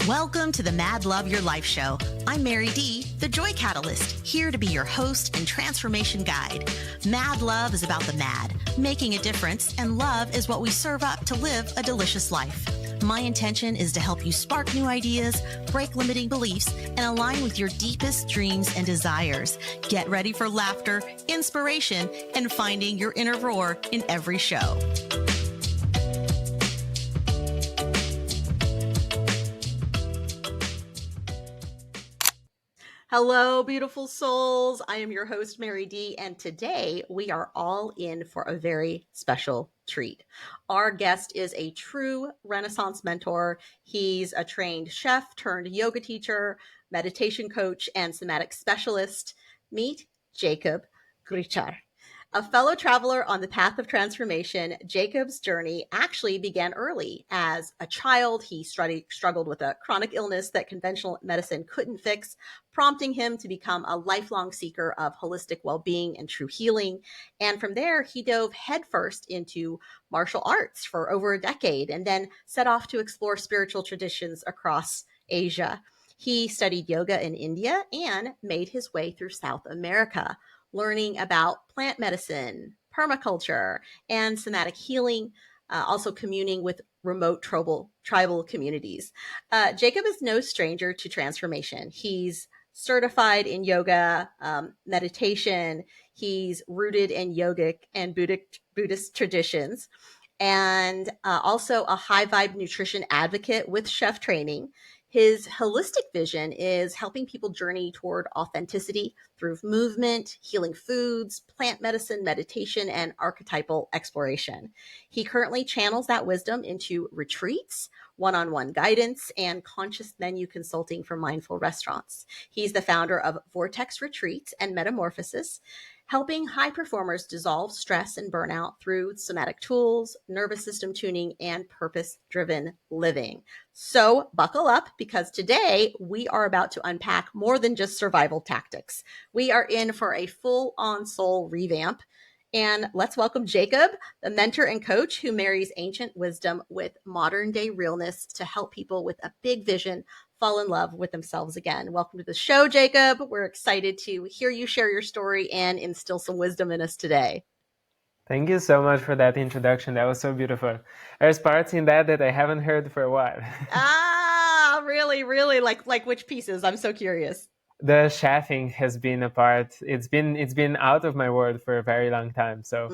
Welcome to the Mad Love Your Life show. I'm Mary D, the Joy Catalyst, here to be your host and transformation guide. Mad Love is about the mad, making a difference, and love is what we serve up to live a delicious life. My intention is to help you spark new ideas, break limiting beliefs, and align with your deepest dreams and desires. Get ready for laughter, inspiration, and finding your inner roar in every show. Hello, beautiful souls. I am your host, Mary D, and today we are all in for a very special treat. Our guest is a true Renaissance mentor. He's a trained chef turned yoga teacher, meditation coach, and somatic specialist. Meet Jakob Gricar. A fellow traveler on the path of transformation, Jakob's journey actually began early. As a child, he struggled with a chronic illness that conventional medicine couldn't fix, prompting him to become a lifelong seeker of holistic well-being and true healing. And from there, he dove headfirst into martial arts for over a decade and then set off to explore spiritual traditions across Asia. He studied yoga in India and made his way through South America, learning about plant medicine, permaculture, and somatic healing, also communing with remote tribal communities. Jakob is no stranger to transformation. He's certified in yoga, meditation. He's rooted in yogic and Buddhist traditions, and also a high vibe nutrition advocate with chef training. His holistic vision is helping people journey toward authenticity through movement, healing foods, plant medicine, meditation, and archetypal exploration. He currently channels that wisdom into retreats, one-on-one guidance, and conscious menu consulting for mindful restaurants. He's the founder of Vortex Retreats and Metamorphosis, helping high performers dissolve stress and burnout through somatic tools, nervous system tuning, and purpose-driven living. So buckle up, because today we are about to unpack more than just survival tactics. We are in for a full-on soul revamp. And let's welcome Jakob, the mentor and coach who marries ancient wisdom with modern day realness to help people with a big vision fall in love with themselves again. Welcome to the show, Jakob. We're excited to hear you share your story and instill some wisdom in us today. Thank you so much for that introduction. That was so beautiful. There's parts in that I haven't heard for a while. Really? Like which pieces? I'm so curious. The chefing has been a part. It's been out of my world for a very long time. So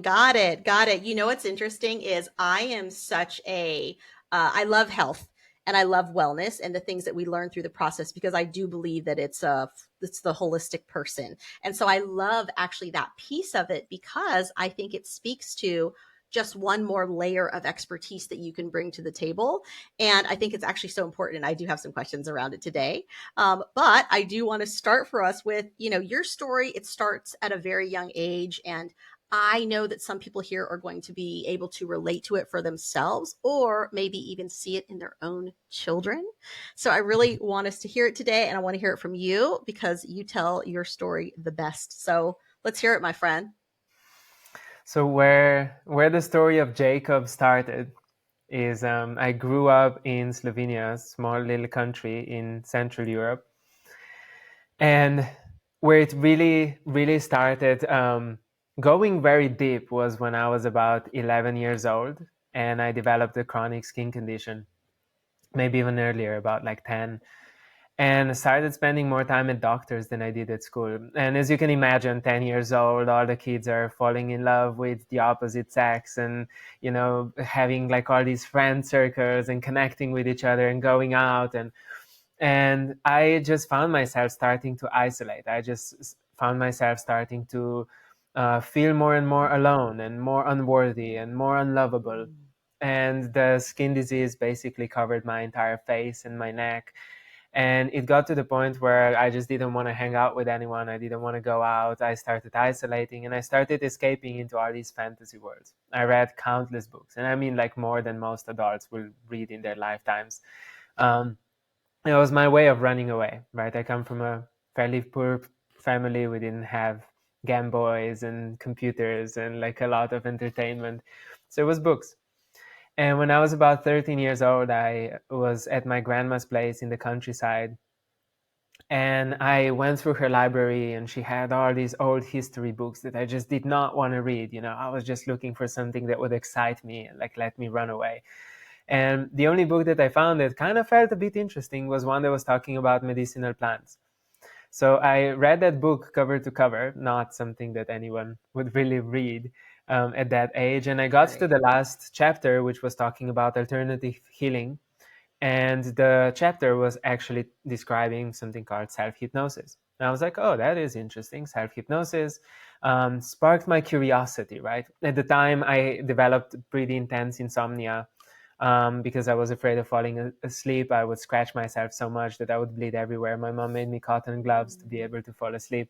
got it. You know what's interesting is I am such a I love health and I love wellness and the things that we learn through the process, because I do believe that it's the holistic person. And so I love actually that piece of it, because I think it speaks to just one more layer of expertise that you can bring to the table. And I think it's actually so important. And I do have some questions around it today. But I do want to start for us with, your story. It starts at a very young age. And I know that some people here are going to be able to relate to it for themselves, or maybe even see it in their own children. So I really want us to hear it today. And I want to hear it from you, because you tell your story the best. So let's hear it, my friend. So where the story of Jakob started is I grew up in Slovenia, a small little country in Central Europe. And where it really, really started going very deep was when I was about 11 years old, and I developed a chronic skin condition, maybe even earlier, about like 10. And I started spending more time at doctors than I did at school. And as you can imagine, 10 years old, all the kids are falling in love with the opposite sex and, having like all these friend circles and connecting with each other and going out. And I just found myself starting to isolate. I just found myself starting to feel more and more alone and more unworthy and more unlovable. And the skin disease basically covered my entire face and my neck. And it got to the point where I just didn't want to hang out with anyone. I didn't want to go out. I started isolating, and I started escaping into all these fantasy worlds. I read countless books, and I mean like more than most adults will read in their lifetimes. It was my way of running away, right? I come from a fairly poor family. We didn't have Game Boys and computers and like a lot of entertainment. So it was books. And when I was about 13 years old, I was at my grandma's place in the countryside. And I went through her library, and she had all these old history books that I just did not want to read. I was just looking for something that would excite me and like let me run away. And the only book that I found that kind of felt a bit interesting was one that was talking about medicinal plants. So I read that book cover to cover, not something that anyone would really read at that age. And I got to Right. the last chapter, which was talking about alternative healing. And the chapter was actually describing something called self hypnosis. And I was like, oh, that is interesting. Self hypnosis sparked my curiosity, right? At the time, I developed pretty intense insomnia because I was afraid of falling asleep. I would scratch myself so much that I would bleed everywhere. My mom made me cotton gloves to be Mm. able to fall asleep.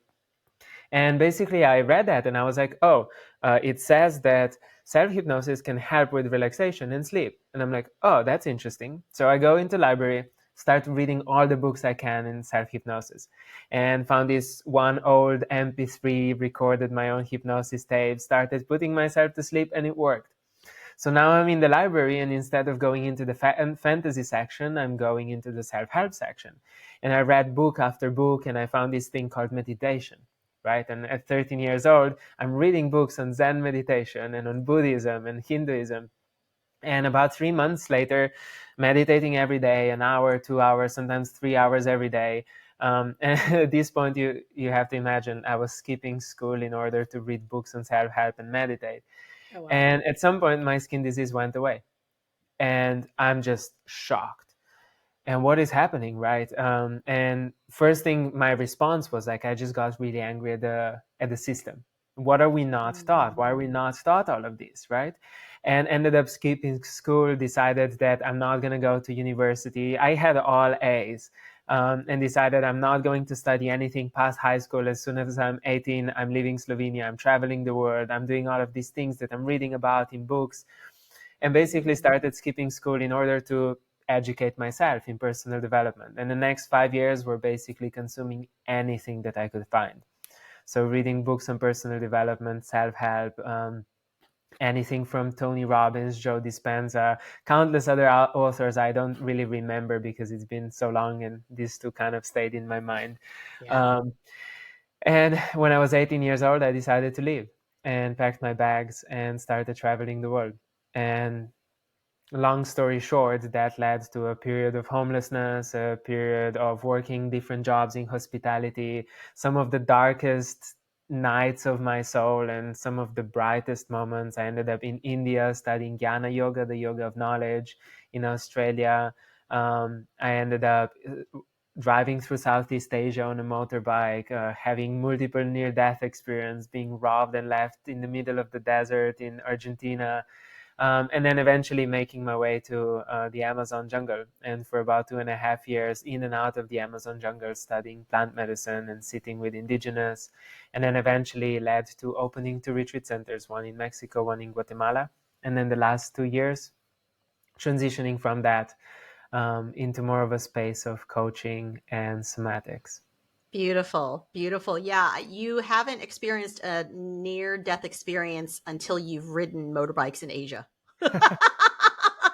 And basically, I read that and I was like, oh, it says that self hypnosis can help with relaxation and sleep. And I'm like, oh, that's interesting. So I go into library, start reading all the books I can in self hypnosis, and found this one old MP3, recorded my own hypnosis tape, started putting myself to sleep, and it worked. So now I'm in the library, and instead of going into the fantasy section, I'm going into the self-help section. And I read book after book, and I found this thing called meditation, right? And at 13 years old, I'm reading books on Zen meditation and on Buddhism and Hinduism. And about 3 months later, meditating every day, an hour, 2 hours, sometimes 3 hours every day. And at this point, you have to imagine I was skipping school in order to read books on self-help and meditate. Oh, wow. And at some point, my skin disease went away. And I'm just shocked. And what is happening, right? And first thing, my response was like, I just got really angry at the system. What are we not taught? Why are we Mm. not taught all of this, right? And ended up skipping school, decided that I'm not going to go to university. I had all A's. And decided I'm not going to study anything past high school. As soon as I'm 18, I'm leaving Slovenia. I'm traveling the world. I'm doing all of these things that I'm reading about in books, and basically Mm. started skipping school in order to educate myself in personal development. And the next 5 years were basically consuming anything that I could find. So reading books on personal development, self-help, anything from Tony Robbins, Joe Dispenza, countless other authors I don't really remember because it's been so long, and these two kind of stayed in my mind. Yeah. Um, and when I was 18 years old, I decided to leave and packed my bags and started traveling the world. And long story short, that led to a period of homelessness, a period of working different jobs in hospitality, some of the darkest nights of my soul and some of the brightest moments. I ended up in India studying Jnana Yoga, the yoga of knowledge, in Australia. I ended up driving through Southeast Asia on a motorbike, having multiple near-death experience, being robbed and left in the middle of the desert in Argentina, and then eventually making my way to the Amazon jungle. And for about 2.5 years, in and out of the Amazon jungle, studying plant medicine and sitting with indigenous, and then eventually led to opening two retreat centers, one in Mexico, one in Guatemala. And then the last 2 years, transitioning from that into more of a space of coaching and somatics. Beautiful, beautiful. Yeah, you haven't experienced a near death experience until you've ridden motorbikes in Asia.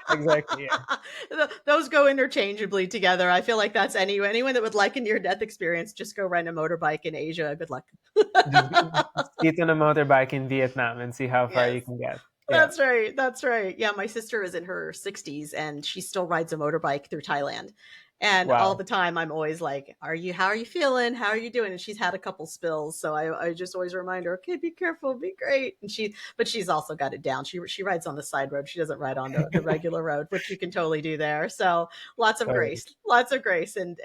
Exactly. Yeah. Those go interchangeably together. I feel like that's anyone that would like a near death experience, just go ride a motorbike in Asia. Good luck. Just sit on a motorbike in Vietnam and see how far Yes. you can get. Yeah. That's right. That's right. Yeah, my sister is in her 60s and she still rides a motorbike through Thailand. And all Wow. the time I'm always like, how are you feeling? How are you doing? And she's had a couple spills. So I just always remind her, okay, be careful, be great. And but she's also got it down. She rides on the side road. She doesn't ride on the regular road, which you can totally do there. So Totally. lots of grace. And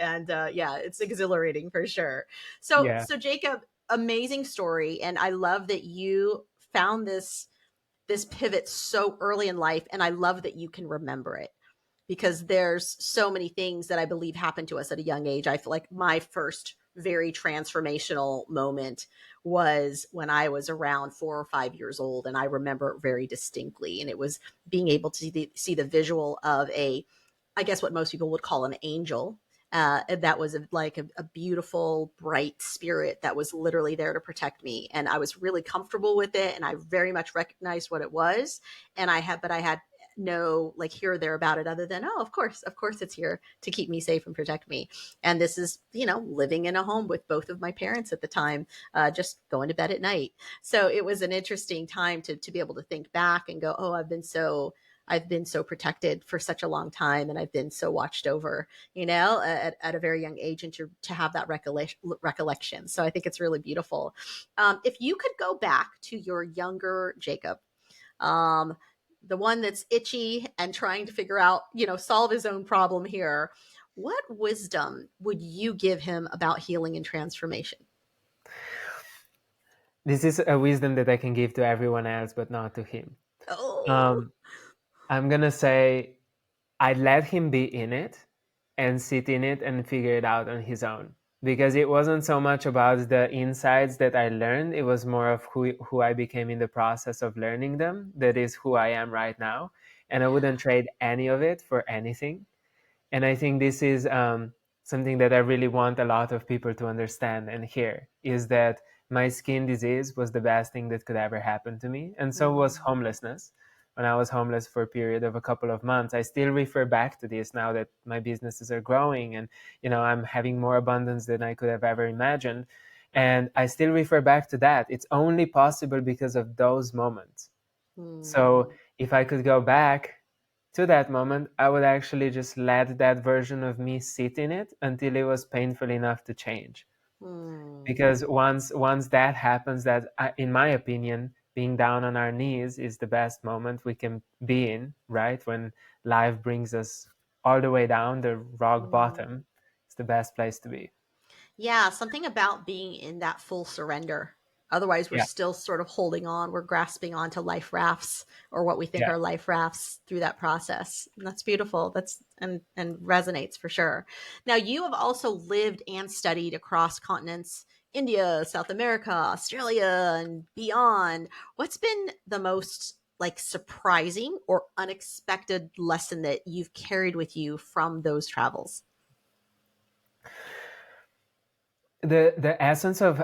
yeah, it's exhilarating for sure. So, Yeah. so Jacob, amazing story. And I love that you found this pivot so early in life, and I love that you can remember it, because there's so many things that I believe happened to us at a young age. I feel like my first very transformational moment was when I was around 4 or 5 years old, and I remember it very distinctly. And it was being able to see the visual of I guess what most people would call an angel. That was like a beautiful, bright spirit that was literally there to protect me, and I was really comfortable with it, and I very much recognized what it was. And I had know like here or there about it other than, oh, of course it's here to keep me safe and protect me. And this is, living in a home with both of my parents at the time, just going to bed at night. So it was an interesting time to be able to think back and go, oh, I've been so protected for such a long time, and I've been so watched over, at a very young age, and to have that recollection. So I think it's really beautiful. If you could go back to your younger Jacob, um, the one that's itchy and trying to figure out, solve his own problem here, what wisdom would you give him about healing and transformation? This is a wisdom that I can give to everyone else, but not to him. Oh. Um, I'm gonna say I let him be in it and sit in it and figure it out on his own. Because it wasn't so much about the insights that I learned, it was more of who I became in the process of learning them. That is who I am right now. And I wouldn't trade any of it for anything. And I think this is something that I really want a lot of people to understand and hear, is that my skin disease was the best thing that could ever happen to me. And so was Mm, homelessness. When I was homeless for a period of a couple of months, I still refer back to this now that my businesses are growing and, I'm having more abundance than I could have ever imagined. And I still refer back to that. It's only possible because of those moments. So mm, if I could go back to that moment, I would actually just let that version of me sit in it until it was painful enough to change. mm, Because once that happens, that in my opinion, being down on our knees is the best moment we can be in, right? When life brings us all the way down the rock mm. bottom, it's the best place to be. Yeah, something about being in that full surrender. Otherwise, we're Yeah, still sort of holding on. We're grasping onto life rafts, or what we think yeah. are life rafts, through that process. And that's beautiful. That's and resonates for sure. Now, you have also lived and studied across continents: India, South America, Australia, and beyond. What's been the most like surprising or unexpected lesson that you've carried with you from those travels? The essence of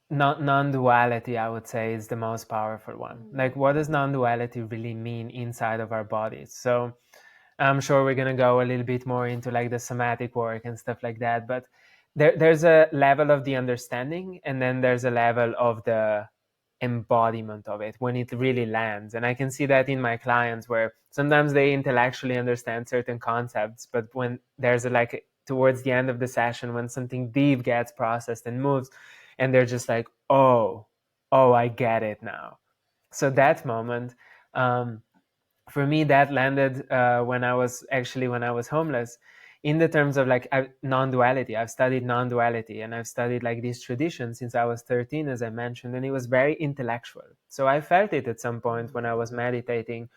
non-duality, I would say, is the most powerful one. Like, Mm, what does non-duality really mean inside of our bodies? So I'm sure we're going to go a little bit more into like the somatic work and stuff like that, but there's a level of the understanding, and then there's a level of the embodiment of it when it really lands. And I can see that in my clients, where sometimes they intellectually understand certain concepts, but when there's a, like, towards the end of the session, when something deep gets processed and moves, and they're just like, oh, I get it now. So that moment, um, for me, that landed when I was homeless, in the terms of like non-duality. I've studied non-duality, and I've studied like these traditions since I was 13, as I mentioned, and it was very intellectual. So I felt it at some point when I was meditating.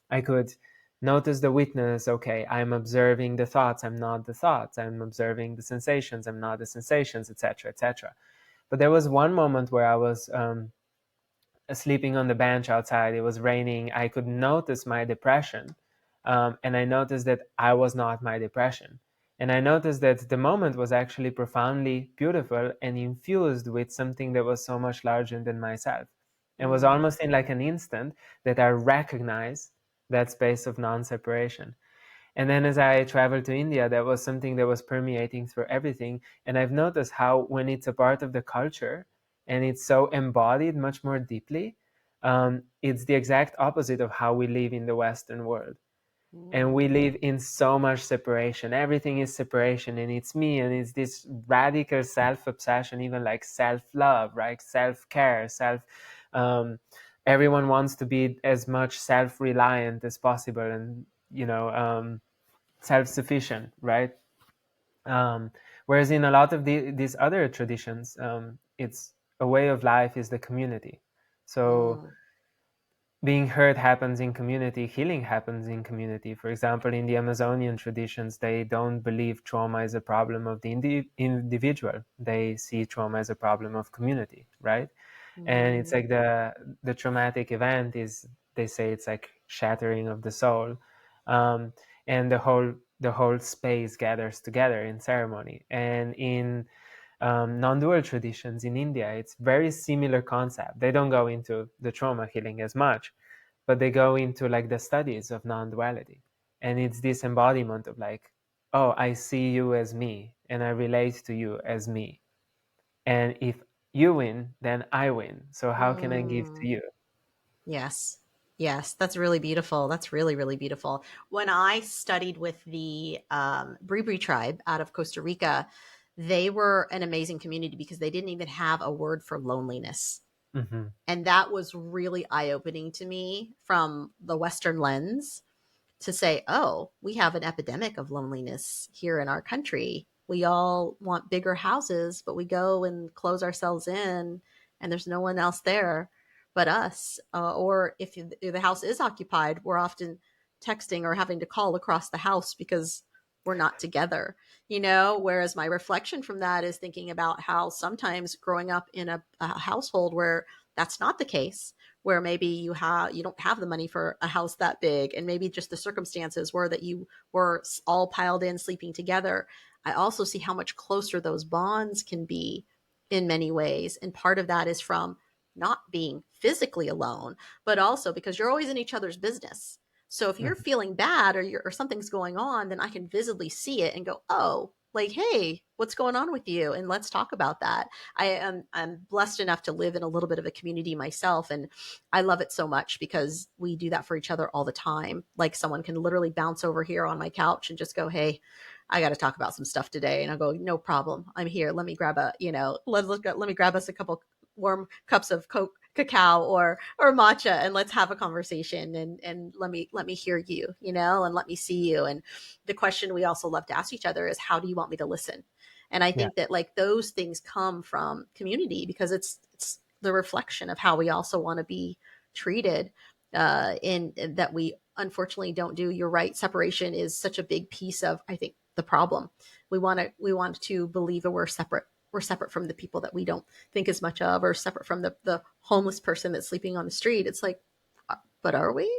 I could notice the witness. Okay, I'm observing the thoughts, I'm not the thoughts. I'm observing the sensations, I'm not the sensations, etc., etc. But there was one moment where I was sleeping on the bench outside. It was raining. I could notice my depression. And I noticed that I was not my depression. And I noticed that the moment was actually profoundly beautiful and infused with something that was so much larger than myself. It was mm, almost in like an instant that I recognized that space of non separation. And then as I traveled to India, that was something that was permeating through everything. And I've noticed how when it's a part of the culture and it's so embodied much more deeply, it's the exact opposite of how we live in the Western world. And we mm, live in so much separation. Everything is separation, and it's me, and it's this radical self-obsession, even like self-love, right? Self-care, um, everyone wants to be as much self-reliant as possible, and self-sufficient, right? Um, Whereas in a lot of these other traditions, it's a way of life is the community. So mm, being heard happens in community, healing happens in community. For example, in the Amazonian traditions, they don't believe trauma is a problem of the individual. They see trauma as a problem of community, right? And it's mm, like the traumatic event is, they say, it's like shattering of the soul, um, and the whole space gathers together in ceremony. And in non-dual traditions in India, it's very similar concept. They don't go into the trauma healing as much, but they go into like the studies of non-duality, and it's this embodiment of like, oh, I see you as me and I relate to you as me, and if you win, then I win, so how can I give to Mm. you? Yes. Yes, that's really beautiful. That's really, really beautiful. When I studied with the Bribri tribe out of Costa Rica, they were an amazing community because they didn't even have a word for loneliness. Mm-hmm. And that was really eye opening to me from the Western lens to say, oh, we have an epidemic of loneliness here in our country. We all want bigger houses, but we go and close ourselves in, and there's no one else there but us. Or if the house is occupied, we're often texting or having to call across the house because we're not together, Whereas my reflection from that is thinking about how sometimes growing up in a household where that's not the case, where maybe you don't have the money for a house that big, and maybe just the circumstances were that you were all piled in sleeping together. I also see how much closer those bonds can be in many ways, and part of that is from not being physically alone, but also because you're always in each other's business. So if you're Mm-hmm. feeling bad, or something's going on, then I can visibly see it and go, oh, like, hey, what's going on with you, and let's talk about that. I'm blessed enough to live in a little bit of a community myself, and I love it so much because we do that for each other all the time. Like, someone can literally bounce over here on my couch and just go, hey, I got to talk about some stuff today. And I'll go, no problem. I'm here. Let me grab let me grab us a couple warm cups of cacao or matcha, and let's have a conversation, and let me hear you, and let me see you. And the question we also love to ask each other is, how do you want me to listen? And I Yeah. think that, like, those things come from community because it's the reflection of how we also want to be treated, in that we unfortunately don't do. You're right. Separation is such a big piece of, I think, the problem. We want to believe that we're separate. We're separate from the people that we don't think as much of, or separate from the homeless person that's sleeping on the street. It's like, but are we?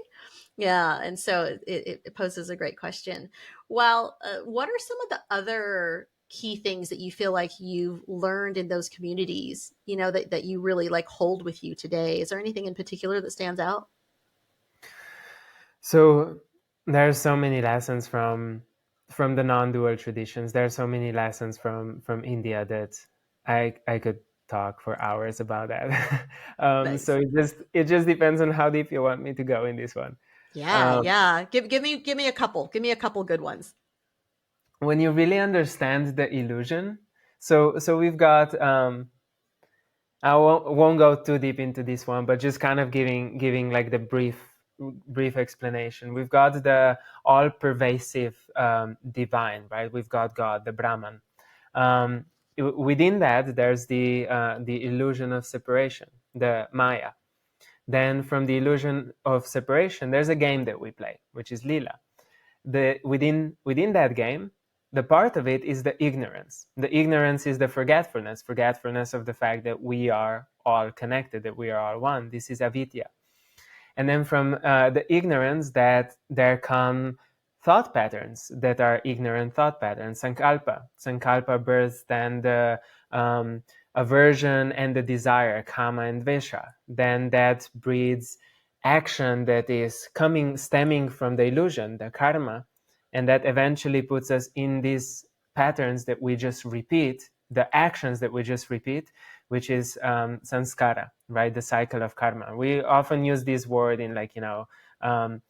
Yeah. And so it poses a great question. Well, what are some of the other key things that you feel like you've learned in those communities, that you really like hold with you today? Is there anything in particular that stands out? So there's so many lessons from the non-dual traditions. There are so many lessons from India that I could talk for hours about that. So Nice. it just depends on how deep you want me to go in this one. Yeah. Um, Yeah. Give me a couple. Give me a couple good ones. when you really understand the illusion, so we've got I won't go too deep into this one, but just kind of giving like the brief explanation. We've got the all pervasive divine, right? We've got God, the Brahman. Um, Within that, there's the illusion of separation, the Maya. Then from the illusion of separation, there's a game that we play, which is Lila. Within that game, the part of it is the ignorance. The ignorance is the forgetfulness of the fact that we are all connected, that we are all one. This is avidya. And then from the ignorance, that there come thought patterns that are ignorant thought patterns. Sankalpa births then the aversion and the desire, kama and vesha. Then that breeds action that is stemming from the illusion, the karma, and that eventually puts us in these patterns that we just repeat, the actions that we just repeat, which is sanskara, right? The cycle of karma. We often use this word in like, um,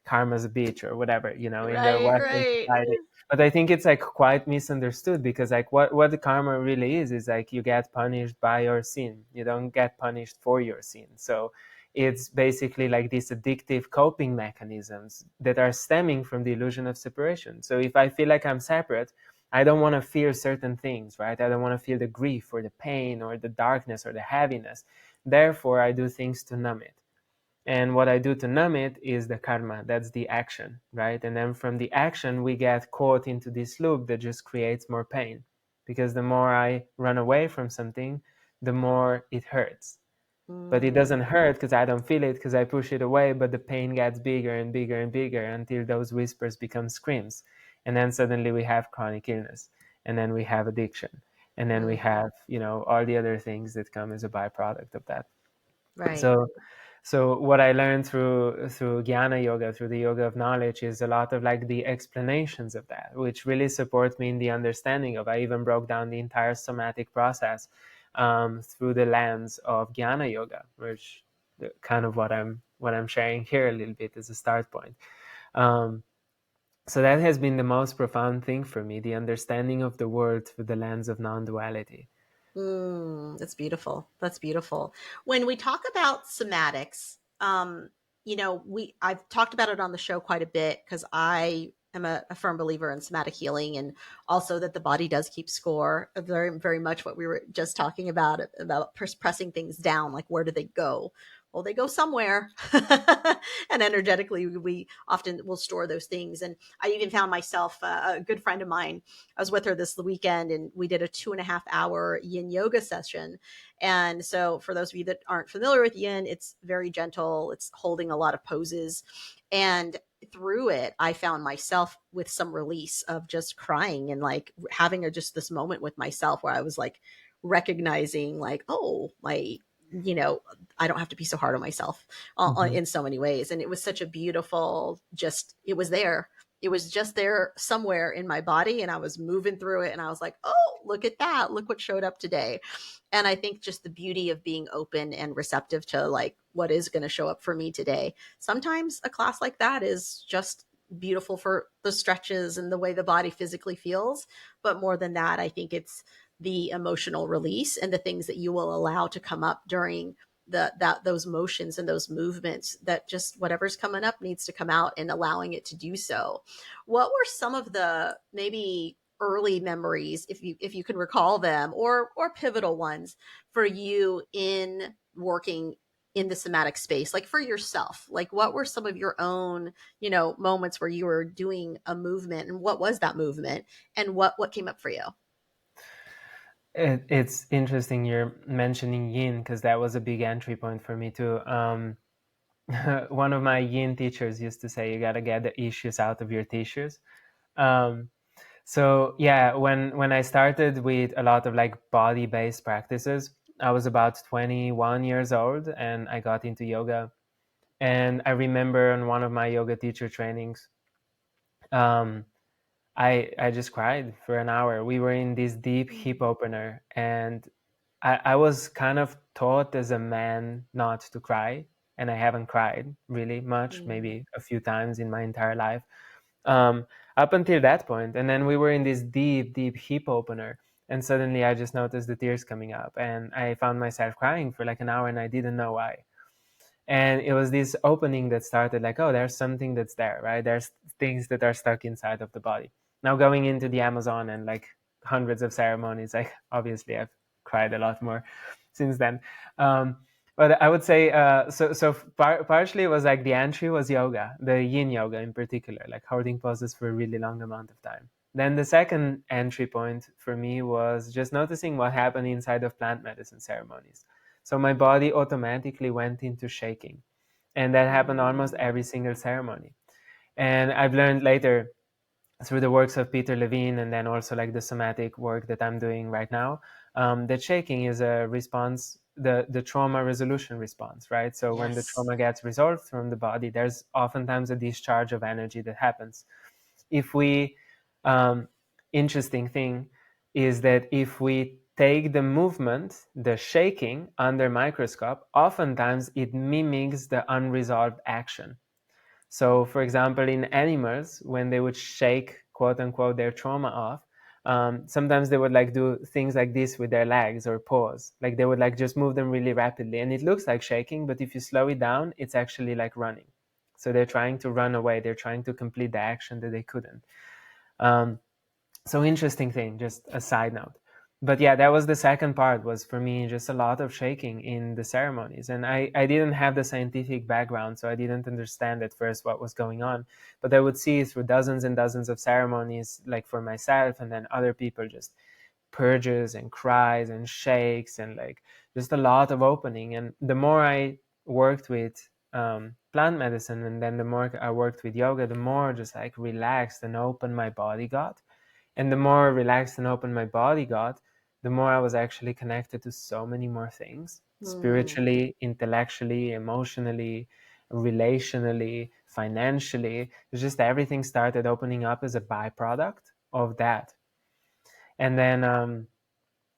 karma's a bitch or whatever, in the Right. Western Right. society. But I think it's like quite misunderstood, because like what the karma really is like you get punished by your sin. You don't get punished for your sin. So it's basically like these addictive coping mechanisms that are stemming from the illusion of separation. So if I feel like I'm separate, I don't want to feel certain things, right? I don't want to feel the grief or the pain or the darkness or the heaviness. Therefore, I do things to numb it. And what I do to numb it is the karma. That's the action, right? And then from the action, we get caught into this loop that just creates more pain. Because the more I run away from something, the more it hurts. But it Mm, doesn't hurt because I don't feel it, because I push it away, but the pain gets bigger and bigger and bigger until those whispers become screams. And then suddenly we have chronic illness, and then we have addiction, and then we mm, have, all the other things that come as a byproduct of that. right. So So what I learned through Jnana Yoga, through the yoga of knowledge, is a lot of like the explanations of that, which really support me in the understanding of. I even broke down the entire somatic process through the lens of Jnana Yoga, which kind of what I'm sharing here a little bit as a start point. Um, so that has been the most profound thing for me, the understanding of the world through the lens of non-duality. That's beautiful. That's beautiful. When we talk about somatics, I've talked about it on the show quite a bit because I am a firm believer in somatic healing, and also that the body does keep score. Very, very much what we were just talking about pressing things down. Like, where do they go? Well, they go somewhere, and energetically, we often will store those things. And I even found myself, a good friend of mine, I was with her this weekend and we did a 2.5 hour yin yoga session. And so, for those of you that aren't familiar with yin, it's very gentle, it's holding a lot of poses. And through it, I found myself with some release of just crying and like having just this moment with myself where I was like recognizing, like, oh, you know, I don't have to be so hard on myself Mm-hmm. in so many ways. And it was such a beautiful, just, it was there, it was just there somewhere in my body, and I was moving through it, and I was like, oh, look at that, look what showed up today. And I think just the beauty of being open and receptive to like what is going to show up for me today. Sometimes a class like that is just beautiful for the stretches and the way the body physically feels, but more than that, I think it's the emotional release and the things that you will allow to come up during those motions and those movements, that just whatever's coming up needs to come out, and allowing it to do so. What were some of the maybe early memories, if you can recall them, or pivotal ones for you in working in the somatic space, like for yourself? Like, what were some of your own, moments where you were doing a movement, and what was that movement, and what came up for you? It's interesting you're mentioning yin, because that was a big entry point for me too. One of my yin teachers used to say, you got to get the issues out of your tissues. Um, so yeah, when I started with a lot of like body-based practices, I was about 21 years old and I got into yoga. And I remember on one of my yoga teacher trainings, um, I just cried for an hour. We were in this deep hip opener, and I was kind of taught as a man not to cry, and I haven't cried really much, Mm. maybe a few times in my entire life, um, up until that point. And then we were in this deep, deep hip opener, and suddenly I just noticed the tears coming up, and I found myself crying for like an hour, and I didn't know why. And it was this opening that started like, oh, there's something that's there, right? There's things that are stuck inside of the body. Now going into the Amazon and like hundreds of ceremonies, like obviously I've cried a lot more since then. um, but I would say, partially it was like the entry was yoga, the yin yoga in particular, like holding poses for a really long amount of time. Then the second entry point for me was just noticing what happened inside of plant medicine ceremonies. So my body automatically went into shaking. And that happened almost Mm. every single ceremony. And I've learned later through the works of Peter Levine, and then also like the somatic work that I'm doing right now, that shaking is a response, the trauma resolution response, right? So when the Yes. trauma gets resolved from the body, there's oftentimes a discharge of energy that happens. If we, um, interesting thing is that if we take the movement, the shaking, under microscope, oftentimes it mimics the unresolved action. So, for example, in animals, when they would shake, quote unquote, their trauma off, sometimes they would like do things like this with their legs or paws. Like they would like just move them really rapidly. And it looks like shaking, but if you slow it down, it's actually like running. So they're trying to run away. They're trying to complete the action that they couldn't. Um, so interesting thing, just a side note. But yeah, that was the second part, was for me just a lot of shaking in the ceremonies. And I didn't have the scientific background, so I didn't understand at first what was going on. But I would see through dozens and dozens of ceremonies, like for myself and then other people, just purges and cries and shakes and like just a lot of opening. And the more I worked with plant medicine, and then the more I worked with yoga, the more just like relaxed and open my body got. And the more relaxed and open my body got, the more I was actually connected to so many more things. Mm. spiritually, intellectually, emotionally, relationally, financially. It's just everything started opening up as a byproduct of that. And then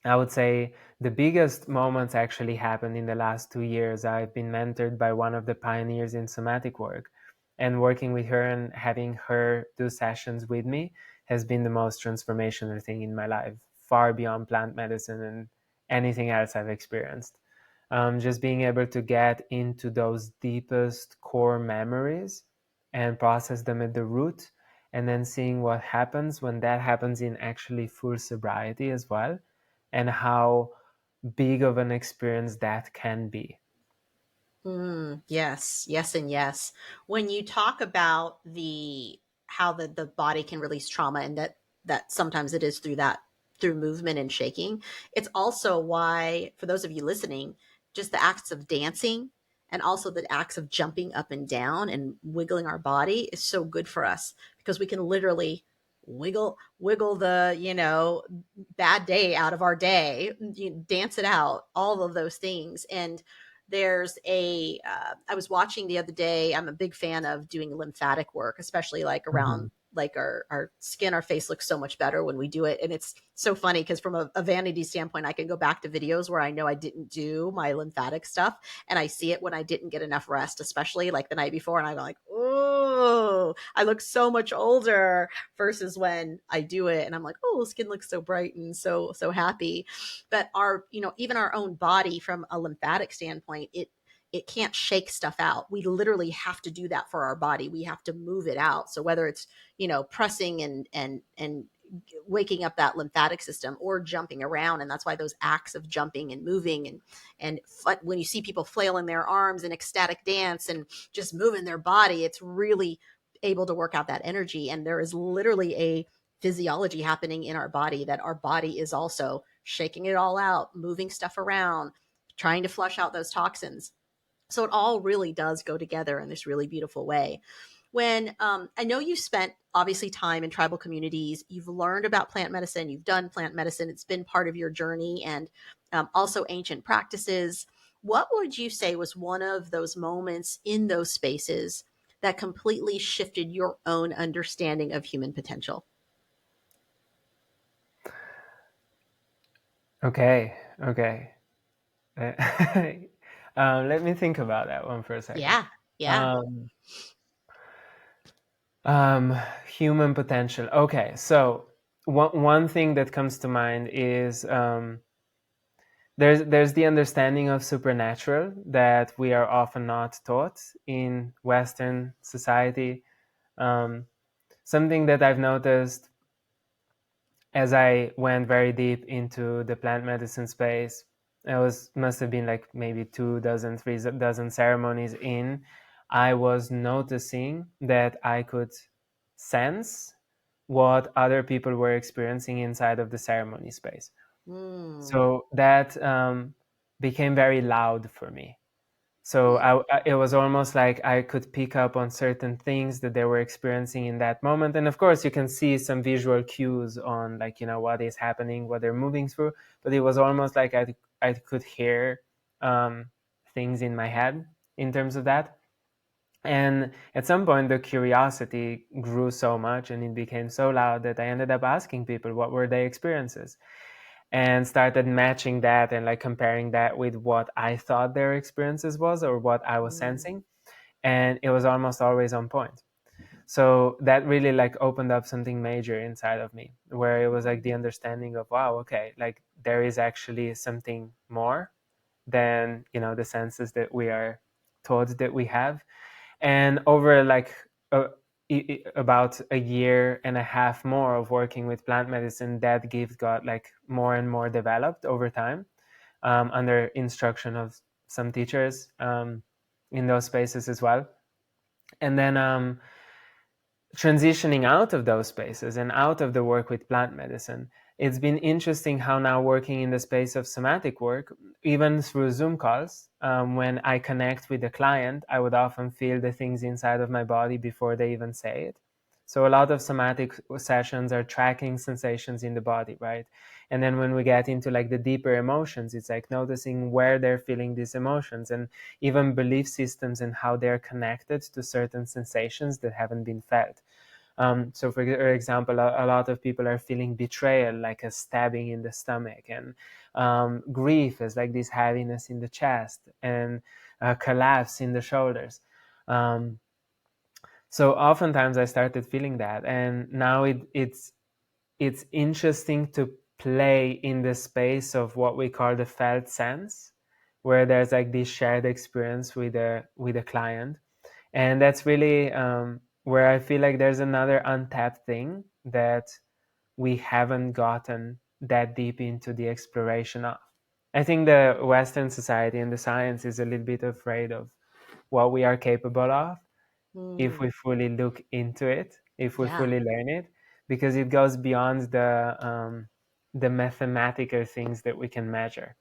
I would say the biggest moments actually happened in the last 2 years. I've been mentored by one of the pioneers in somatic work, and working with her and having her do sessions with me has been the most transformational thing in my life, far beyond plant medicine and anything else I've experienced. Just being able to get into those deepest core memories and process them at the root, and then seeing what happens when that happens in actually full sobriety as well, and how big of an experience that can be. Yes, yes, and yes. When you talk about the how the body can release trauma, and that sometimes it is through movement and shaking, it's also why, for those of you listening, just the acts of dancing and also the acts of jumping up and down and wiggling our body is so good for us, because we can literally wiggle the bad day out of our day, dance it out, all of those things. And there's I was watching the other day, I'm a big fan of doing lymphatic work, especially like Mm-hmm. around like our skin, our face looks so much better when we do it. And it's so funny because from a vanity standpoint, I can go back to videos where I know I didn't do my lymphatic stuff, and I see it when I didn't get enough rest, especially like the night before, and I'm like, oh, I look so much older, versus when I do it and I'm like, oh, skin looks so bright and so happy. But our, even our own body from a lymphatic standpoint, it can't shake stuff out. We literally have to do that for our body. We have to move it out. So whether it's, pressing and waking up that lymphatic system, or jumping around, and that's why those acts of jumping and moving and when you see people flailing their arms in ecstatic dance and just moving their body, it's really able to work out that energy. And there is literally a physiology happening in our body, that our body is also shaking it all out, moving stuff around, trying to flush out those toxins. So it all really does go together in this really beautiful way. When I know you spent obviously time in tribal communities, you've learned about plant medicine, you've done plant medicine, it's been part of your journey, and also ancient practices. What would you say was one of those moments in those spaces that completely shifted your own understanding of human potential? Okay, okay. Uh, let me think about that one for a second. Yeah, yeah. Um, um, Human potential. Okay, so one thing that comes to mind is there's the understanding of supernatural that we are often not taught in Western society. Um, Something that I've noticed as I went very deep into the plant medicine space, it must have been like maybe 2 dozen, 3 dozen ceremonies in. I was noticing that I could sense what other people were experiencing inside of the ceremony space. Mm, So that became very loud for me. So mm, it was almost like I could pick up on certain things that they were experiencing in that moment. And of course, you can see some visual cues on, like, what is happening, what they're moving through. But it was almost like I could hear things in my head in terms of that. And at some point, the curiosity grew so much and it became so loud that I ended up asking people what were their experiences, and started matching that and like comparing that with what I thought their experiences was or what I was mm, sensing. And it was almost always on point. So that really like opened up something major inside of me, where it was like the understanding of, wow, okay, like there is actually something more than, the senses that we are taught that we have. And over like about a year and a half more of working with plant medicine, that gift got like more and more developed over time, under instruction of some teachers in those spaces as well. And then transitioning out of those spaces and out of the work with plant medicine, it's been interesting how now working in the space of somatic work, even through Zoom calls, when I connect with the client, I would often feel the things inside of my body before they even say it. So a lot of somatic sessions are tracking sensations in the body, right? And then when we get into like the deeper emotions, it's like noticing where they're feeling these emotions, and even belief systems and how they're connected to certain sensations that haven't been felt. So for example, a lot of people are feeling betrayal, like a stabbing in the stomach, and grief is like this heaviness in the chest, and collapse in the shoulders. Um, so oftentimes I started feeling that, and now it's interesting to play in the space of what we call the felt sense, where there's like this shared experience with a client. And that's really where I feel like there's another untapped thing that we haven't gotten that deep into the exploration of. I think the Western society and the science is a little bit afraid of what we are capable of if Mm, we fully look into it, if we yeah. fully learn it, because it goes beyond the mathematical things that we can measure.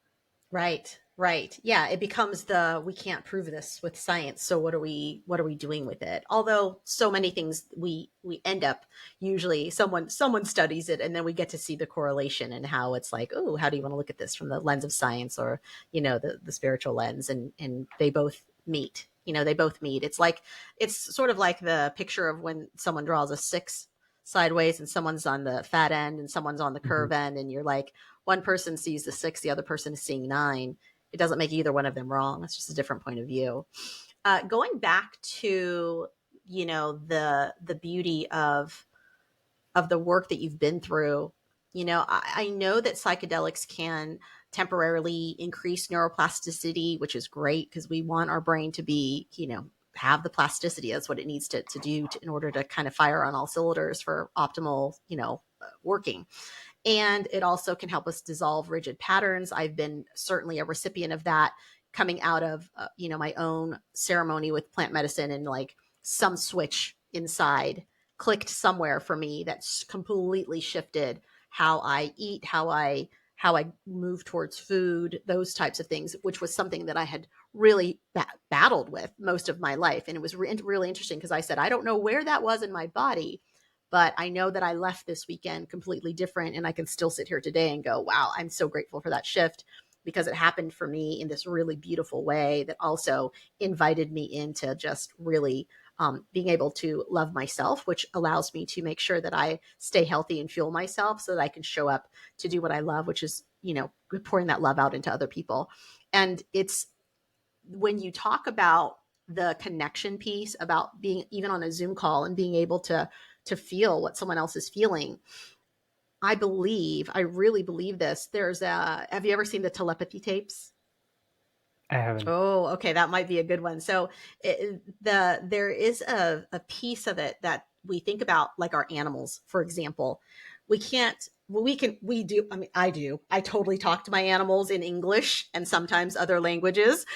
Right, right. Yeah, it becomes the we can't prove this with science, so what are we doing with it? Although so many things we end up usually someone studies it and then we get to see the correlation and how it's like, oh, how do you want to look at this from the lens of science or, the spiritual lens, and they both meet. They both meet. It's sort of like the picture of when someone draws a six sideways and someone's on the fat end and someone's on the Mhm. curve end, and you're like, one person sees the six, the other person is seeing nine. It doesn't make either one of them wrong. It's just a different point of view. Going back to the beauty of the work that you've been through. I know that psychedelics can temporarily increase neuroplasticity, which is great because we want our brain to be, have the plasticity. That's what it needs to do in order to kind of fire on all cylinders for optimal, working. And it also can help us dissolve rigid patterns. I've been certainly a recipient of that coming out of my own ceremony with plant medicine, and like some switch inside clicked somewhere for me that's completely shifted how I eat, how I move towards food, those types of things, which was something that I had really battled with most of my life. And it was really interesting because I said, I don't know where that was in my body, but I know that I left this weekend completely different, and I can still sit here today and go, wow, I'm so grateful for that shift because it happened for me in this really beautiful way that also invited me into just really being able to love myself, which allows me to make sure that I stay healthy and fuel myself so that I can show up to do what I love, which is, pouring that love out into other people. And it's when you talk about the connection piece, about being even on a Zoom call and being able to feel what someone else is feeling. I really believe this. Have you ever seen the telepathy tapes? I haven't. Oh, okay, that might be a good one. So there is a piece of it that we think about, like our animals, for example. We can't. Well, we do. I mean, I do. I totally talk to my animals in English and sometimes other languages.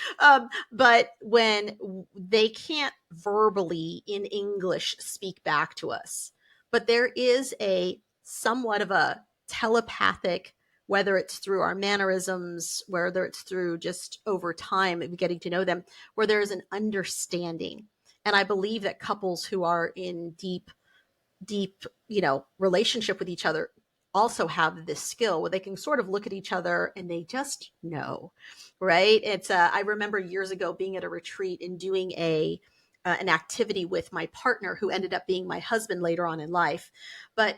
But when they can't verbally in English speak back to us, but there is a somewhat of a telepathic, whether it's through our mannerisms, whether it's through just over time getting to know them, where there's an understanding. And I believe that couples who are in deep, relationship with each other also have this skill where they can sort of look at each other and they just know, right? I remember years ago being at a retreat and doing an activity with my partner who ended up being my husband later on in life. But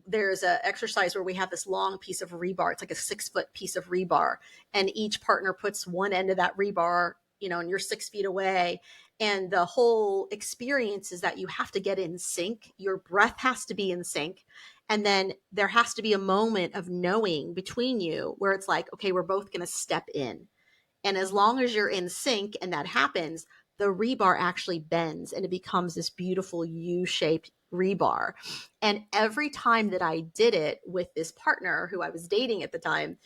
there's an exercise where we have this long piece of rebar. It's like a 6-foot piece of rebar, and each partner puts one end of that rebar, and you're 6 feet away, and the whole experience is that you have to get in sync. Your breath has to be in sync. And then there has to be a moment of knowing between you where it's like, okay, we're both going to step in. And as long as you're in sync and that happens, the rebar actually bends and it becomes this beautiful U-shaped rebar. And every time that I did it with this partner who I was dating at the time,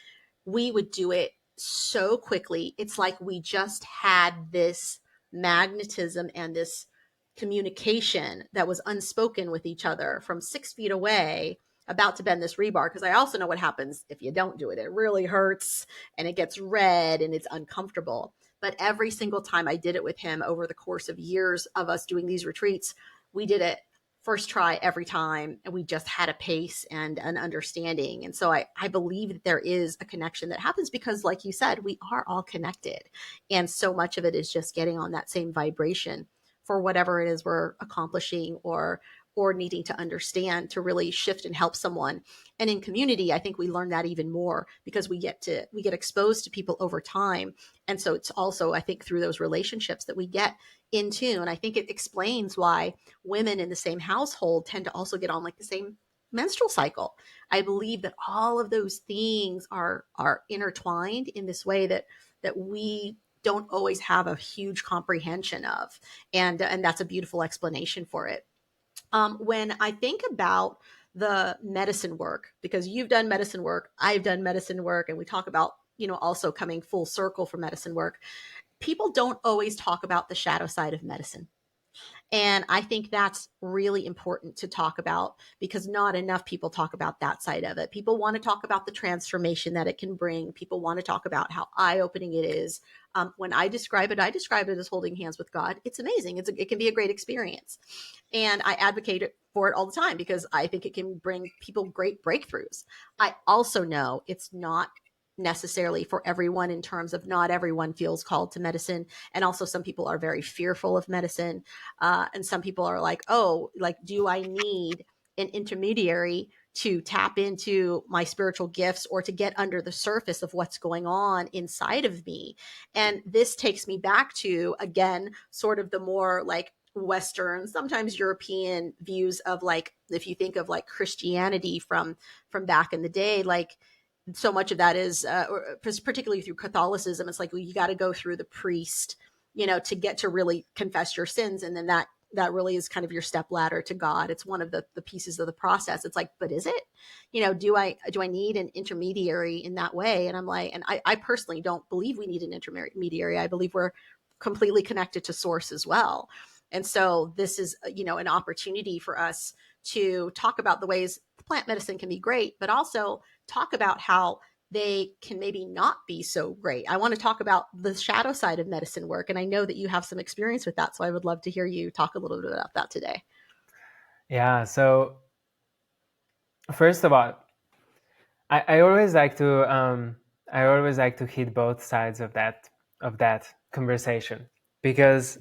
we would do it so quickly. It's like we just had this magnetism and this communication that was unspoken with each other from 6 feet away, about to bend this rebar. Because I also know what happens if you don't do it. It really hurts and it gets red and it's uncomfortable. But every single time I did it with him over the course of years of us doing these retreats, we did it first try every time, and we just had a pace and an understanding. And so I believe that there is a connection that happens because, like you said, we are all connected, and so much of it is just getting on that same vibration for whatever it is we're accomplishing or needing to understand to really shift and help someone. And in community, I think we learn that even more because we get exposed to people over time. And so it's also, I think, through those relationships that we get in tune. I think it explains why women in the same household tend to also get on like the same menstrual cycle. I believe that all of those things are intertwined in this way that we don't always have a huge comprehension of, and that's a beautiful explanation for it. When I think about the medicine work, because you've done medicine work, I've done medicine work, and we talk about, also coming full circle for medicine work, people don't always talk about the shadow side of medicine. And I think that's really important to talk about because not enough people talk about that side of it. People want to talk about the transformation that it can bring. People want to talk about how eye opening it is. When I describe it as holding hands with God. It's amazing. It can be a great experience. And I advocate for it all the time because I think it can bring people great breakthroughs. I also know it's not necessarily for everyone in terms of not everyone feels called to medicine. And also some people are very fearful of medicine. And some people are like, oh, like, do I need an intermediary to tap into my spiritual gifts or to get under the surface of what's going on inside of me? And this takes me back to, again, sort of the more like Western, sometimes European views of, like, if you think of like Christianity from back in the day, like so much of that is, particularly through Catholicism, it's like, well, you got to go through the priest, to get to really confess your sins. And then that really is kind of your step ladder to God. It's one of the pieces of the process. It's like, but is it, do I need an intermediary in that way? And I'm like, and I personally don't believe we need an intermediary. I believe we're completely connected to source as well. And so this is, an opportunity for us to talk about the ways plant medicine can be great, but also talk about how they can maybe not be so great. I want to talk about the shadow side of medicine work. And I know that you have some experience with that. So I would love to hear you talk a little bit about that today. Yeah. So first of all, I always like to hit both sides of that conversation because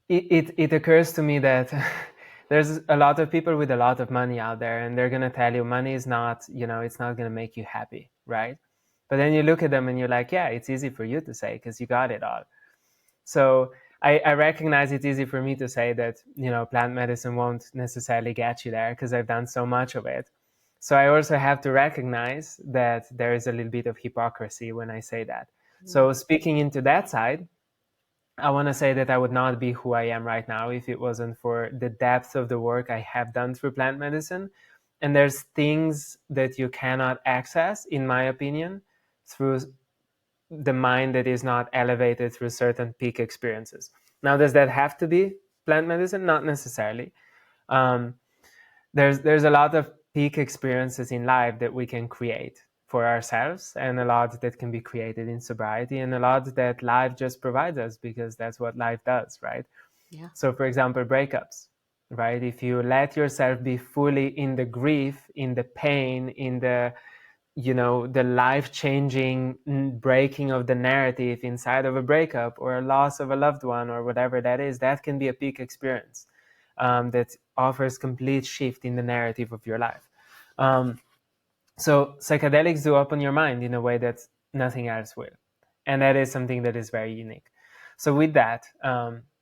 it occurs to me that there's a lot of people with a lot of money out there, and they're gonna tell you money is not, it's not gonna make you happy, right? But then you look at them and you're like, yeah, it's easy for you to say because you got it all. So I recognize it's easy for me to say that, plant medicine won't necessarily get you there because I've done so much of it. So I also have to recognize that there is a little bit of hypocrisy when I say that. So speaking into that side, I want to say that I would not be who I am right now if it wasn't for the depth of the work I have done through plant medicine. And there's things that you cannot access, in my opinion, through the mind that is not elevated through certain peak experiences. Now, does that have to be plant medicine? Not necessarily. Um, there's a lot of peak experiences in life that we can create for ourselves, and a lot that can be created in sobriety, and a lot that life just provides us because that's what life does, right? Yeah. So, for example, breakups, right? If you let yourself be fully in the grief, in the pain, in the the life-changing breaking of the narrative inside of a breakup or a loss of a loved one or whatever that is, that can be a peak experience that offers complete shift in the narrative of your life. So psychedelics do open your mind in a way that nothing else will, and that is something that is very unique. So with that,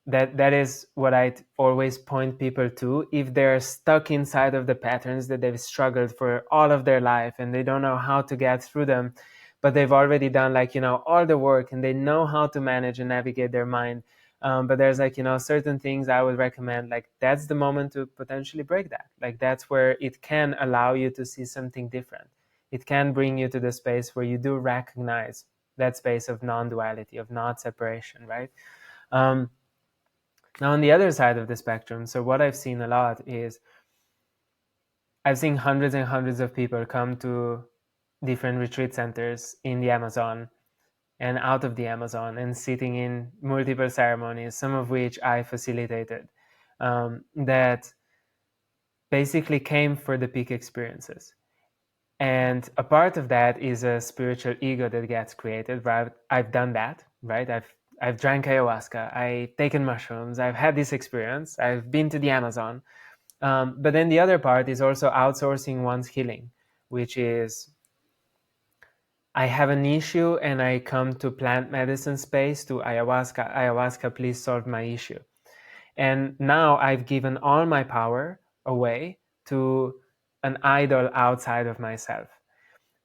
that is what I always point people to if they're stuck inside of the patterns that they've struggled for all of their life and they don't know how to get through them, but they've already done all the work and they know how to manage and navigate their mind. But there's certain things I would recommend, that's the moment to potentially break that. That's where it can allow you to see something different. It can bring you to the space where you do recognize that space of non-duality, of not separation, right? Now on the other side of the spectrum, so what I've seen a lot is I've seen hundreds and hundreds of people come to different retreat centers in the Amazon and out of the Amazon and sitting in multiple ceremonies, some of which I facilitated. that basically came for the peak experiences. And a part of that is a spiritual ego that gets created. Right? I've done that, right? I've drank ayahuasca, I've taken mushrooms, I've had this experience, I've been to the Amazon. But then the other part is also outsourcing one's healing, which is I have an issue and I come to plant medicine space, to ayahuasca. Ayahuasca, please solve my issue. And now I've given all my power away to an idol outside of myself.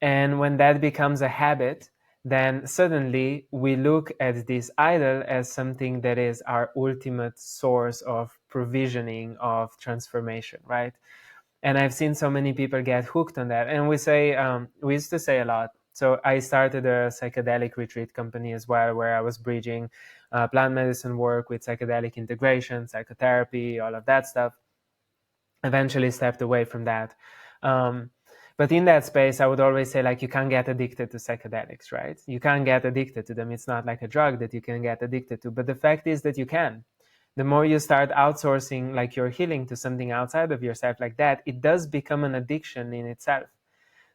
And when that becomes a habit, then suddenly we look at this idol as something that is our ultimate source of provisioning, of transformation, right? And I've seen so many people get hooked on that. And we used to say a lot. So I started a psychedelic retreat company as well, where I was bridging plant medicine work with psychedelic integration, psychotherapy, all of that stuff. Eventually stepped away from that. Um, but in that space, I would always say, like, you can't get addicted to psychedelics, right? You can't get addicted to them. It's not like a drug that you can get addicted to. But the fact is that you can. The more you start outsourcing like your healing to something outside of yourself like that, it does become an addiction in itself.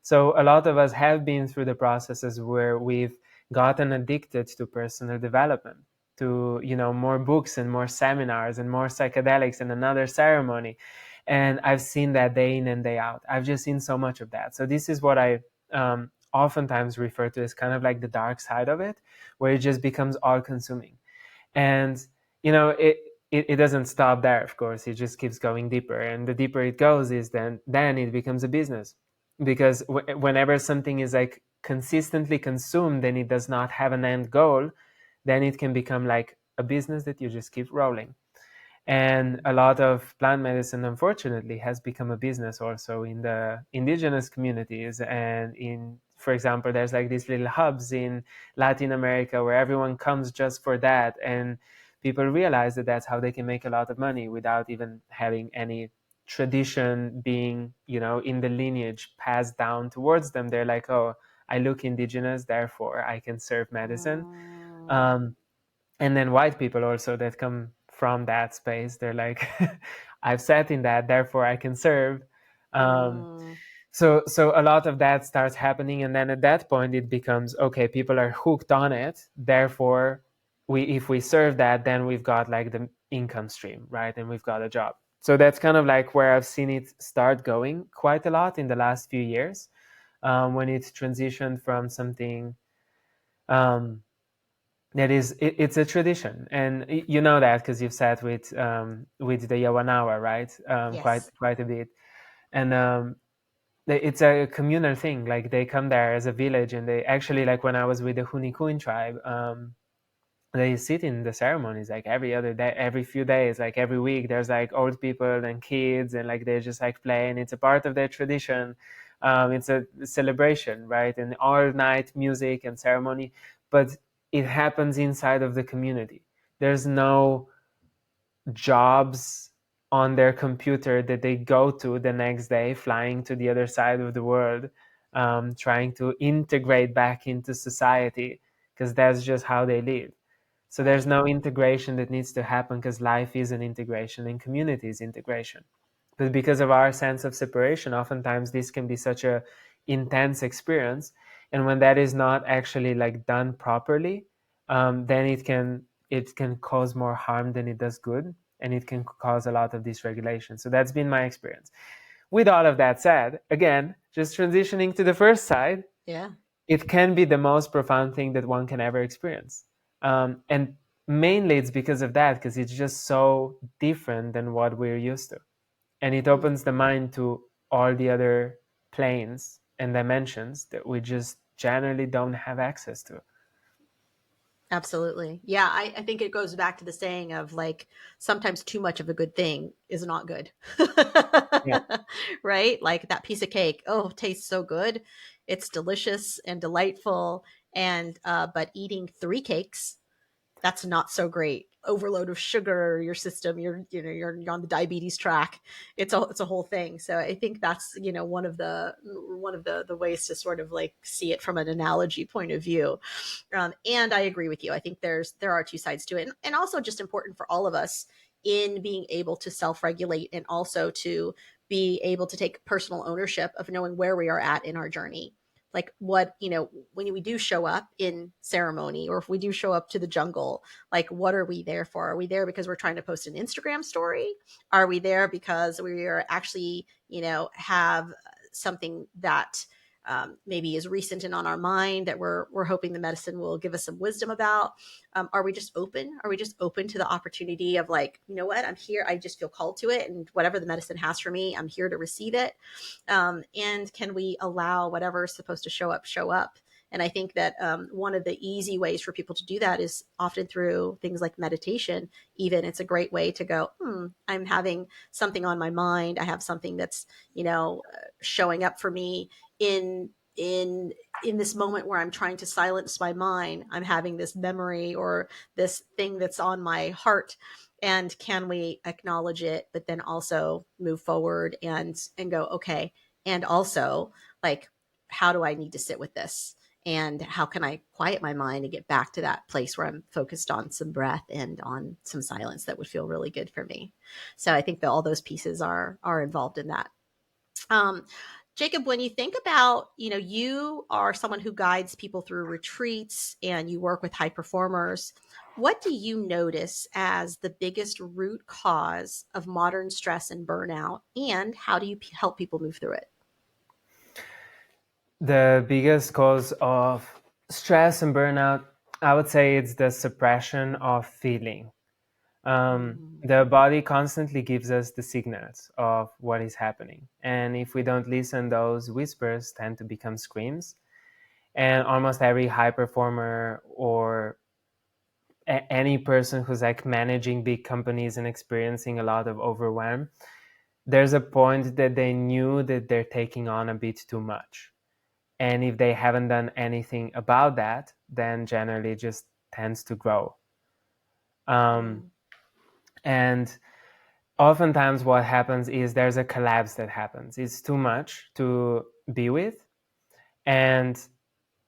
So a lot of us have been through the processes where we've gotten addicted to personal development, to, you know, more books and more seminars and more psychedelics and another ceremony. And I've seen that day in and day out. I've just seen so much of that. So this is what I oftentimes refer to as kind of like the dark side of it, where it just becomes all consuming. And you know, it doesn't stop there. Of course, it just keeps going deeper, and the deeper it goes is then it becomes a business, because whenever something is like consistently consumed and it does not have an end goal, then it can become like a business that you just keep rolling. And a lot of plant medicine, unfortunately, has become a business also in the indigenous communities. And in, for example, there's like these little hubs in Latin America where everyone comes just for that. And people realize that that's how they can make a lot of money without even having any tradition being, you know, in the lineage passed down towards them. They're like, oh, I look indigenous, therefore I can serve medicine. Mm, Um, and then white people also that come from that space, they're like, I've sat in that, therefore I can serve. um, mm, so a lot of that starts happening, and then at that point it becomes, okay, people are hooked on it, therefore if we serve that, then we've got like the income stream, right? And we've got a job. So that's kind of like where I've seen it start going quite a lot in the last few years, when it transitioned from something um, that is, it's a tradition, and you know that because you've sat with the Yawanawa, right? yes. Quite a bit. And it's a communal thing. Like, they come there as a village, and they actually, like when I was with the Hunikuin tribe, they sit in the ceremonies like every other day, every few days, like every week. There's like old people and kids, and like they just like play, and it's a part of their tradition. It's a celebration, right? And all night music and ceremony, but it happens inside of the community. There's no jobs on their computer that they go to the next day, flying to the other side of the world, trying to integrate back into society, because that's just how they live. So there's Right. no integration that needs to happen, because life is an integration and community is integration. But because of our sense of separation, oftentimes this can be such a intense experience. And when that is not actually like done properly, then it can cause more harm than it does good, and it can cause a lot of dysregulation. So that's been my experience. With all of that said, again, just transitioning to the first side, Yeah. it can be the most profound thing that one can ever experience. And mainly it's because of that, because it's just so different than what we're used to. And it Mm. opens the mind to all the other planes and dimensions that we just generally don't have access to. Absolutely. Yeah, I think it goes back to the saying of like sometimes too much of a good thing is not good. Yeah. Right? Like that piece of cake. Oh, it tastes so good. It's delicious and delightful. And but eating three cakes, that's not so great. Overload of sugar, your system, you're on the diabetes track. It's a whole thing. So I think that's one of the ways to sort of like see it from an analogy point of view. And I agree with you. I think there are two sides to it, and also just important for all of us. in being able to self-regulate and also to be able to take personal ownership of knowing where we are at in our journey. Like what, when we do show up in ceremony, or if we do show up to the jungle, like what are we there for? Are we there because we're trying to post an Instagram story? Are we there because we are actually, have something that maybe is recent and on our mind that we're hoping the medicine will give us some wisdom about? Are we just open? Are we just open to the opportunity of like, you know what, I'm here, I just feel called to it, and whatever the medicine has for me, I'm here to receive it. And can we allow whatever is supposed to show up, show up? And I think that one of the easy ways for people to do that is often through things like meditation. Even it's a great way to go, I'm having something on my mind. I have something that's, showing up for me in in this moment where I'm trying to silence my mind. I'm having this memory or this thing that's on my heart. And can we acknowledge it, but then also move forward and go, okay. And also, like, how do I need to sit with this? And how can I quiet my mind and get back to that place where I'm focused on some breath and on some silence that would feel really good for me? So I think that all those pieces are involved in that. Um, Jacob, when you think about, you are someone who guides people through retreats and you work with high performers. What do you notice as the biggest root cause of modern stress and burnout? And how do you help people move through it? The biggest cause of stress and burnout, I would say it's the suppression of feeling. The body constantly gives us the signals of what is happening. And if we don't listen, those whispers tend to become screams. And almost every high performer or any person who's like managing big companies and experiencing a lot of overwhelm, there's a point that they knew that they're taking on a bit too much. And if they haven't done anything about that, then generally it just tends to grow. And oftentimes what happens is there's a collapse that happens. It's too much to be with. And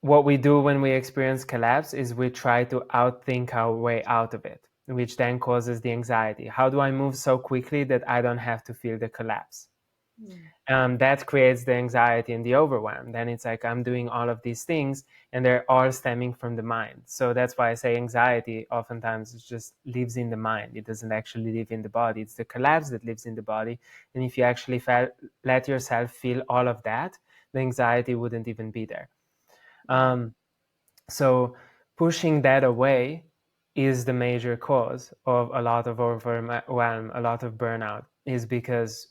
what we do when we experience collapse is we try to outthink our way out of it, which then causes the anxiety. How do I move so quickly that I don't have to feel the collapse? That creates the anxiety and the overwhelm. Then it's like I'm doing all of these things and they're all stemming from the mind. So that's why I say anxiety oftentimes just lives in the mind. It doesn't actually live in the body. It's the collapse that lives in the body. And if you actually let yourself feel all of that, the anxiety wouldn't even be there. So pushing that away is the major cause of a lot of overwhelm, a lot of burnout, is because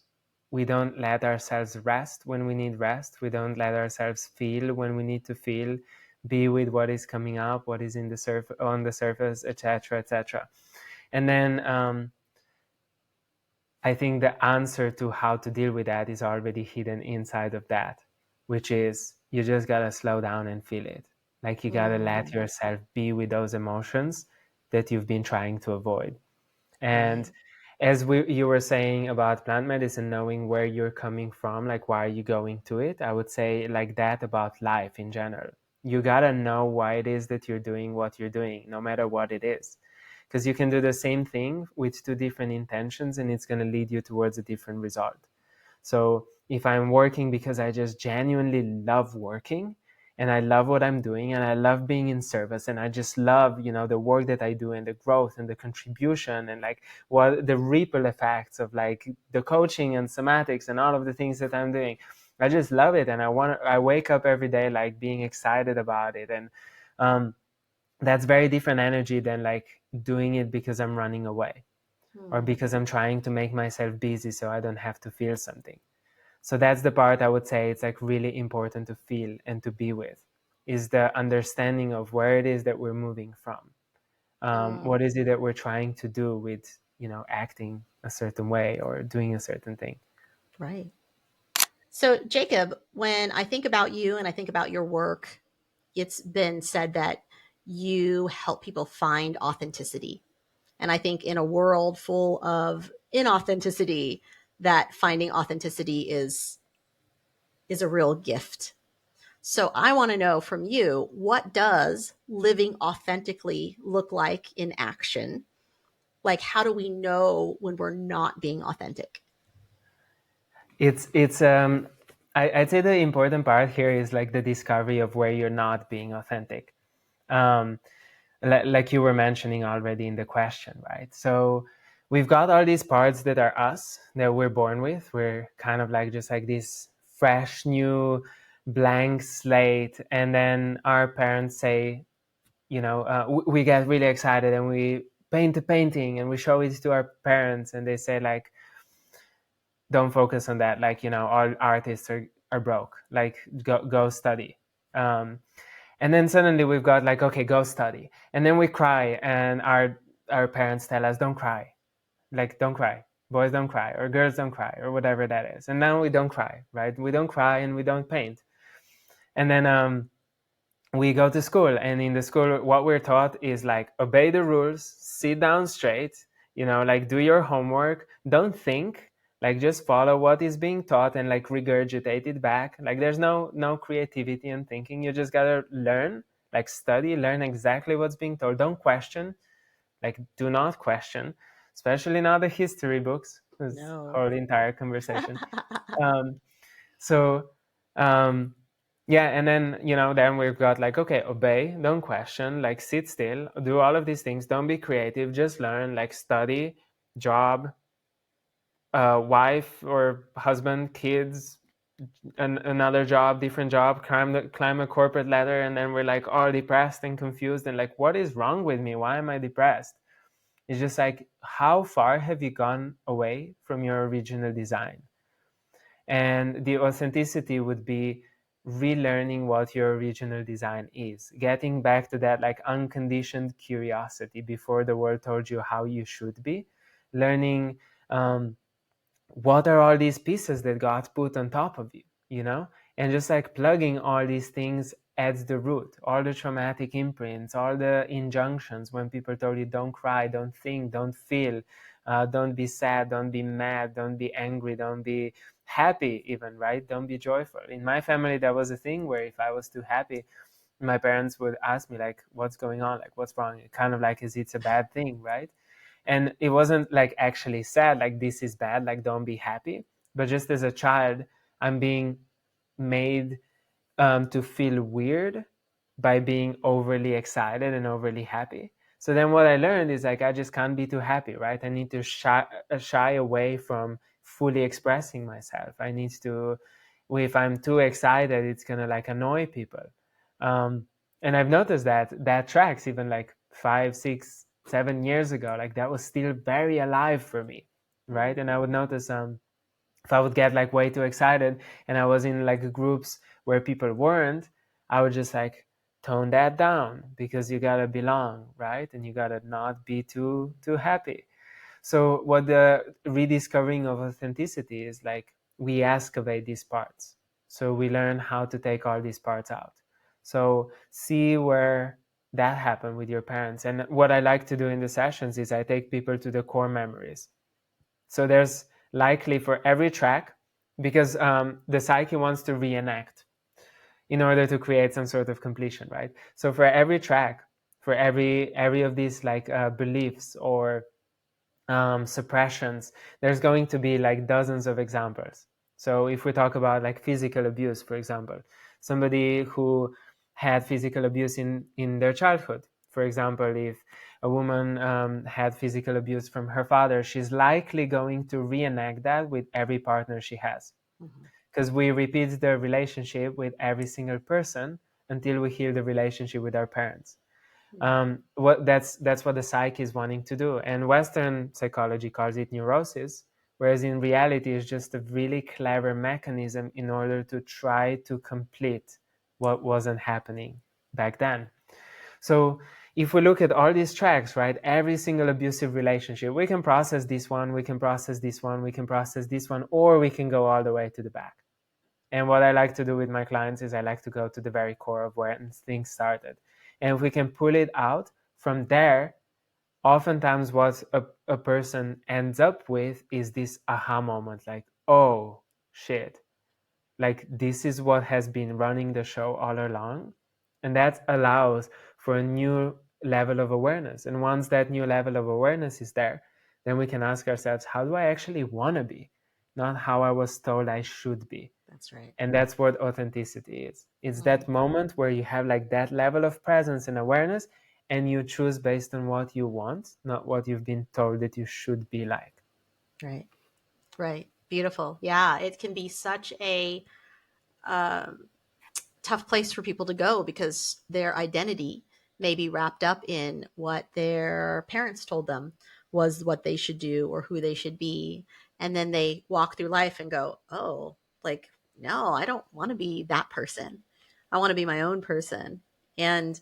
we don't let ourselves rest when we need rest. We don't let ourselves feel when we need to feel, be with what is coming up, what is on the surface, etc., etc. And then I think the answer to how to deal with that is already hidden inside of that, which is you just gotta slow down and feel it. Like you gotta let yourself be with those emotions that you've been trying to avoid. And as you were saying about plant medicine, knowing where you're coming from, like why are you going to it, I would say like that about life in general. You gotta know why it is that you're doing what you're doing, no matter what it is. Because you can do the same thing with two different intentions and it's going to lead you towards a different result. So if I'm working because I just genuinely love working and I love what I'm doing and I love being in service and I just love, the work that I do and the growth and the contribution and like what the ripple effects of like the coaching and somatics and all of the things that I'm doing, I just love it. And I wake up every day like being excited about it. And that's very different energy than like doing it because I'm running away or because I'm trying to make myself busy so I don't have to feel something. So that's the part I would say it's like really important to feel and to be with, is the understanding of where it is that we're moving from. What is it that we're trying to do with, acting a certain way or doing a certain thing. Right. So, Jacob, when I think about you and I think about your work, it's been said that you help people find authenticity. And I think in a world full of inauthenticity, that finding authenticity is a real gift. So I want to know from you, what does living authentically look like in action? Like, how do we know when we're not being authentic? It's I'd say the important part here is like the discovery of where you're not being authentic. Um, like you were mentioning already in the question, right? So we've got all these parts that are us that we're born with. We're kind of like just like this fresh new blank slate, and then our parents say, we get really excited and we paint a painting and we show it to our parents, and they say like, don't focus on that, like, all artists are broke, like go study. um, and then suddenly we've got like, okay, go study, and then we cry, and our parents tell us, don't cry, like, don't cry, boys don't cry, or girls don't cry, or whatever that is, and now we don't cry, right? We don't cry and we don't paint. And then we go to school, and in the school what we're taught is like, obey the rules, sit down straight, like, do your homework, don't think, like, just follow what is being taught and like regurgitate it back. Like, there's no creativity in thinking. You just gotta learn, like, study, learn exactly what's being told. Don't question, like, do not question, especially not the history books. This No. whole entire conversation. um, so, um, yeah, and then, then we've got like, okay, obey, don't question, like, sit still, do all of these things, don't be creative, just learn, like, study, job, wife or husband, kids, another job, different job, climb a corporate ladder, and then we're like all depressed and confused and like, what is wrong with me? Why am I depressed? It's just like, how far have you gone away from your original design? And the authenticity would be relearning what your original design is, getting back to that like unconditioned curiosity before the world told you how you should be, learning what are all these pieces that God put on top of you, and just like plugging all these things at the root, all the traumatic imprints, all the injunctions when people told you, don't cry, don't think, don't feel, don't be sad, don't be mad, don't be angry, don't be happy even, right? Don't be joyful. In my family, there was a thing where if I was too happy, my parents would ask me like, what's going on? Like, what's wrong? Kind of like, is it's a bad thing, right? And it wasn't like actually sad, like, this is bad, like, don't be happy. But just as a child, I'm being made to feel weird by being overly excited and overly happy. So then what I learned is like, I just can't be too happy, right? I need to shy away from fully expressing myself. I need to, if I'm too excited, it's gonna like annoy people. um, and I've noticed that tracks even like 5, 6, 7 years ago, like that was still very alive for me, right? And I would notice if I would get like way too excited and I was in like groups where people weren't, I would just like tone that down, because you gotta belong, right? And you gotta not be too happy. So what the rediscovering of authenticity is like, we excavate these parts. So we learn how to take all these parts out. So see where that happened with your parents. And what I like to do in the sessions is I take people to the core memories. So there's likely for every track, because the psyche wants to reenact in order to create some sort of completion, right? So for every track, for every of these like beliefs or suppressions, there's going to be like dozens of examples. So if we talk about like physical abuse, for example, somebody who had physical abuse in their childhood, for example, if a woman had physical abuse from her father, she's likely going to reenact that with every partner she has, Mm-hmm. because we repeat the relationship with every single person until we heal the relationship with our parents. What that's what the psyche is wanting to do, and Western psychology calls it neurosis, whereas in reality it's just a really clever mechanism in order to try to complete what wasn't happening back then. So if we look at all these tracks, right, every single abusive relationship, we can process this one, we can process this one, we can process this one, or we can go all the way to the back. And what I like to do with my clients is I like to go to the very core of where things started. And if we can pull it out from there, oftentimes what a person ends up with is this aha moment, like, oh, shit. Like, this is what has been running the show all along. And that allows for a new level of awareness. And once that new level of awareness is there, then we can ask ourselves, how do I actually want to be? Not how I was told I should be. That's right. And that's what authenticity is. It's Mm, that moment where you have like that level of presence and awareness, and you choose based on what you want, not what you've been told that you should be like. right. Right. Beautiful. Yeah. It can be such a um, tough place for people to go because their identity may be wrapped up in what their parents told them was what they should do or who they should be. And then they walk through life and go, oh, like, no, I don't want to be that person. I want to be my own person. And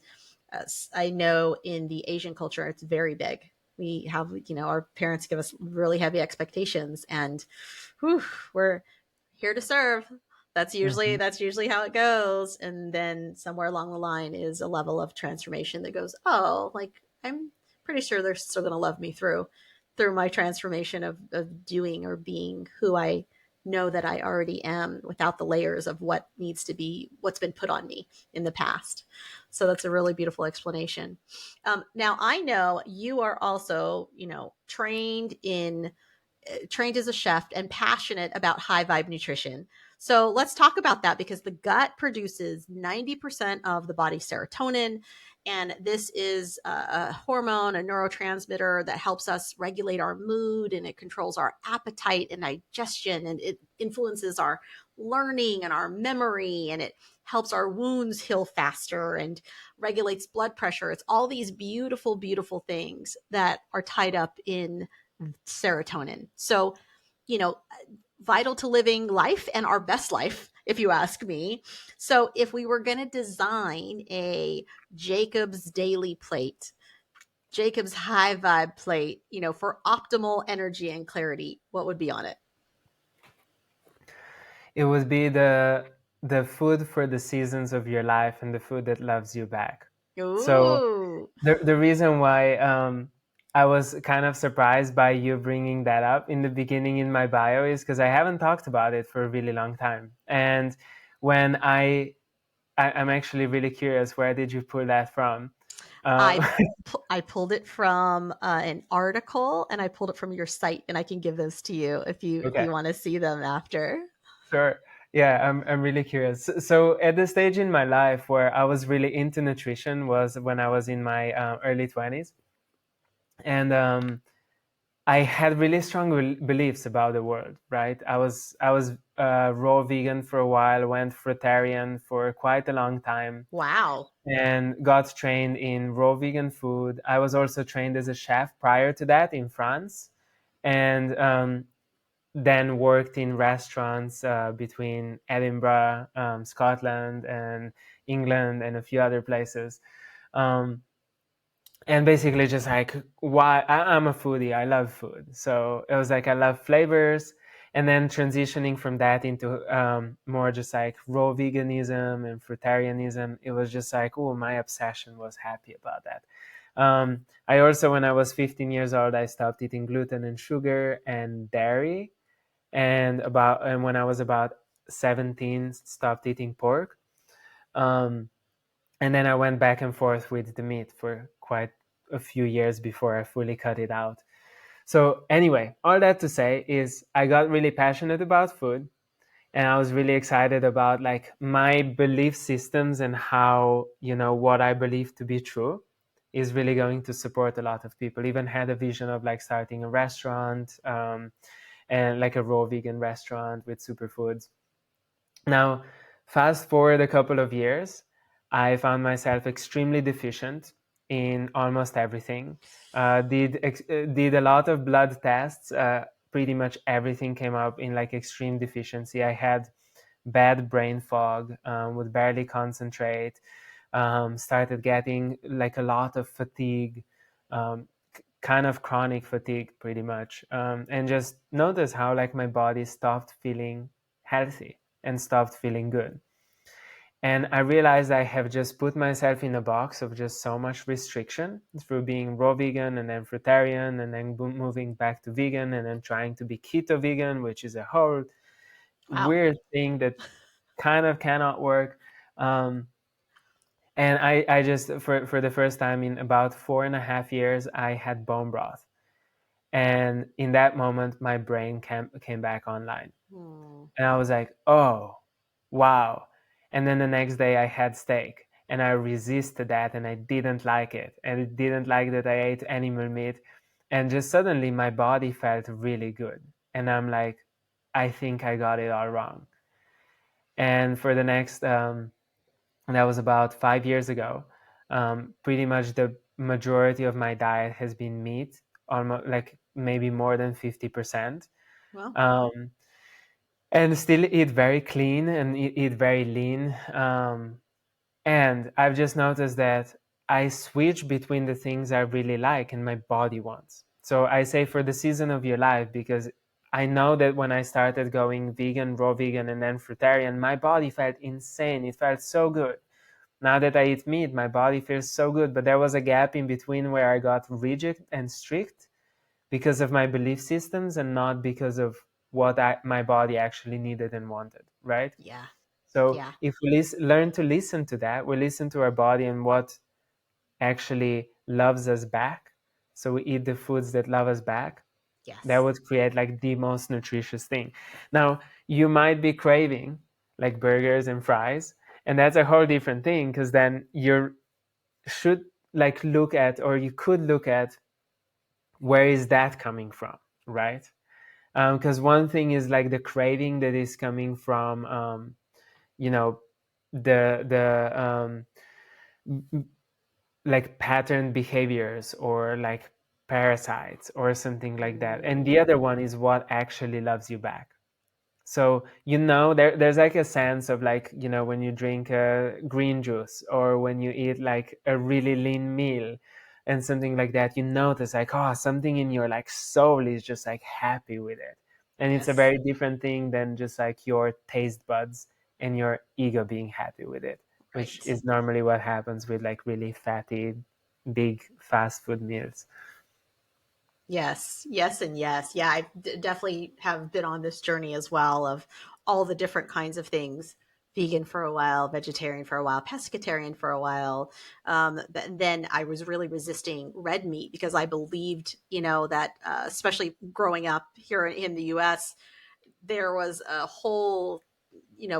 I know in the Asian culture, it's very big. We have, our parents give us really heavy expectations, and whew, we're here to serve. Mm-hmm. That's usually how it goes. And then somewhere along the line is a level of transformation that goes, oh, like I'm pretty sure they're still going to love me through my transformation of doing or being who I know that I already am without the layers of what needs to be, what's been put on me in the past. So that's a really beautiful explanation. Now I know you are also, trained as a chef and passionate about high vibe nutrition. So let's talk about that because the gut produces 90% of the body's serotonin. And this is a hormone, a neurotransmitter that helps us regulate our mood, and it controls our appetite and digestion, and it influences our learning and our memory, and it helps our wounds heal faster and regulates blood pressure. It's all these beautiful, beautiful things that are tied up in serotonin. So, you know, vital to living life and our best life, if you ask me. So, if we were going to design a Jacob's daily plate, Jacob's high vibe plate, for optimal energy and clarity, what would be on it? It would be the food for the seasons of your life and the food that loves you back. So Ooh, the reason why I was kind of surprised by you bringing that up in the beginning in my bio is because I haven't talked about it for a really long time. And when I'm actually really curious, where did you pull that from? I Uh, I pulled it from an article, and I pulled it from your site, and I can give those to you if you okay, want to see them after. sure. Yeah, I'm really curious. So at the stage in my life where I was really into nutrition was when I was in my early 20s, and I had really strong beliefs about the world. Right, I was raw vegan for a while, went fruitarian for quite a long time, Wow. and got trained in raw vegan food. I was also trained as a chef prior to that in France, and then worked in restaurants between Edinburgh, Scotland, and England, and a few other places. Um, and basically, just like why I'm a foodie, I love food. So it was like I love flavors, and then transitioning from that into more just like raw veganism and fruitarianism. It was just like, oh, my obsession was happy about that. I also, when I was 15 years old, I stopped eating gluten and sugar and dairy, and when I was about 17, stopped eating pork. Um, and then I went back and forth with the meat for quite a few years before I fully cut it out. So anyway, all that to say is I got really passionate about food, and I was really excited about like my belief systems and how, what I believe to be true is really going to support a lot of people. Even had a vision of like starting a restaurant, and like a raw vegan restaurant with superfoods. Now, fast forward a couple of years, I found myself extremely deficient in almost everything. Did a lot of blood tests. Pretty much everything came up in like extreme deficiency. I had bad brain fog, would barely concentrate, started getting like a lot of fatigue, um, kind of chronic fatigue, pretty much, and just notice how like my body stopped feeling healthy and stopped feeling good. And I realized I have just put myself in a box of just so much restriction through being raw vegan and then fruitarian and then moving back to vegan and then trying to be keto vegan, which is a whole Wow. weird thing that kind of cannot work. Um, And I just, for the first time in about 4.5 years, I had bone broth. And in that moment, my brain came back online. Hmm. And I was like, oh, wow. And then the next day I had steak and I resisted that and I didn't like it. And it didn't like that I ate animal meat. And just suddenly my body felt really good. And I'm like, I think I got it all wrong. And for the next, that was about 5 years ago, pretty much the majority of my diet has been meat, almost like maybe more than 50%. Well, Um, and still eat very clean and eat very lean. And I've just noticed that I switch between the things I really like and my body wants. So I say for the season of your life, because I know that when I started going vegan, raw vegan, and then fruitarian, my body felt insane. It felt so good. Now that I eat meat, my body feels so good. But there was a gap in between where I got rigid and strict because of my belief systems and not because of what my body actually needed and wanted, right? yeah. So Yeah. if we learn to listen to that, we listen to our body and what actually loves us back. So we eat the foods that love us back. That Yes. would create like the most nutritious thing. Now, you might be craving like burgers and fries, and that's a whole different thing because then you should like look at, or you could look at, where is that coming from, right? Because one thing is like the craving that is coming from you know the like pattern behaviors or like parasites or something like that, and Mm, the other one is what actually loves you back. So there's like a sense of like when you drink a green juice or when you eat like a really lean meal and something like that, you notice like, oh, something in your like soul is just like happy with it. And it's a yes. very different thing than just like your taste buds and your ego being happy with it, which Right. is normally what happens with like really fatty big fast food meals. Yes, yes, and yes. Yeah, definitely have been on this journey as well of all the different kinds of things. Vegan for a while, vegetarian for a while, pescatarian for a while. Then I was really resisting red meat because I believed, that especially growing up here in the U.S., there was a whole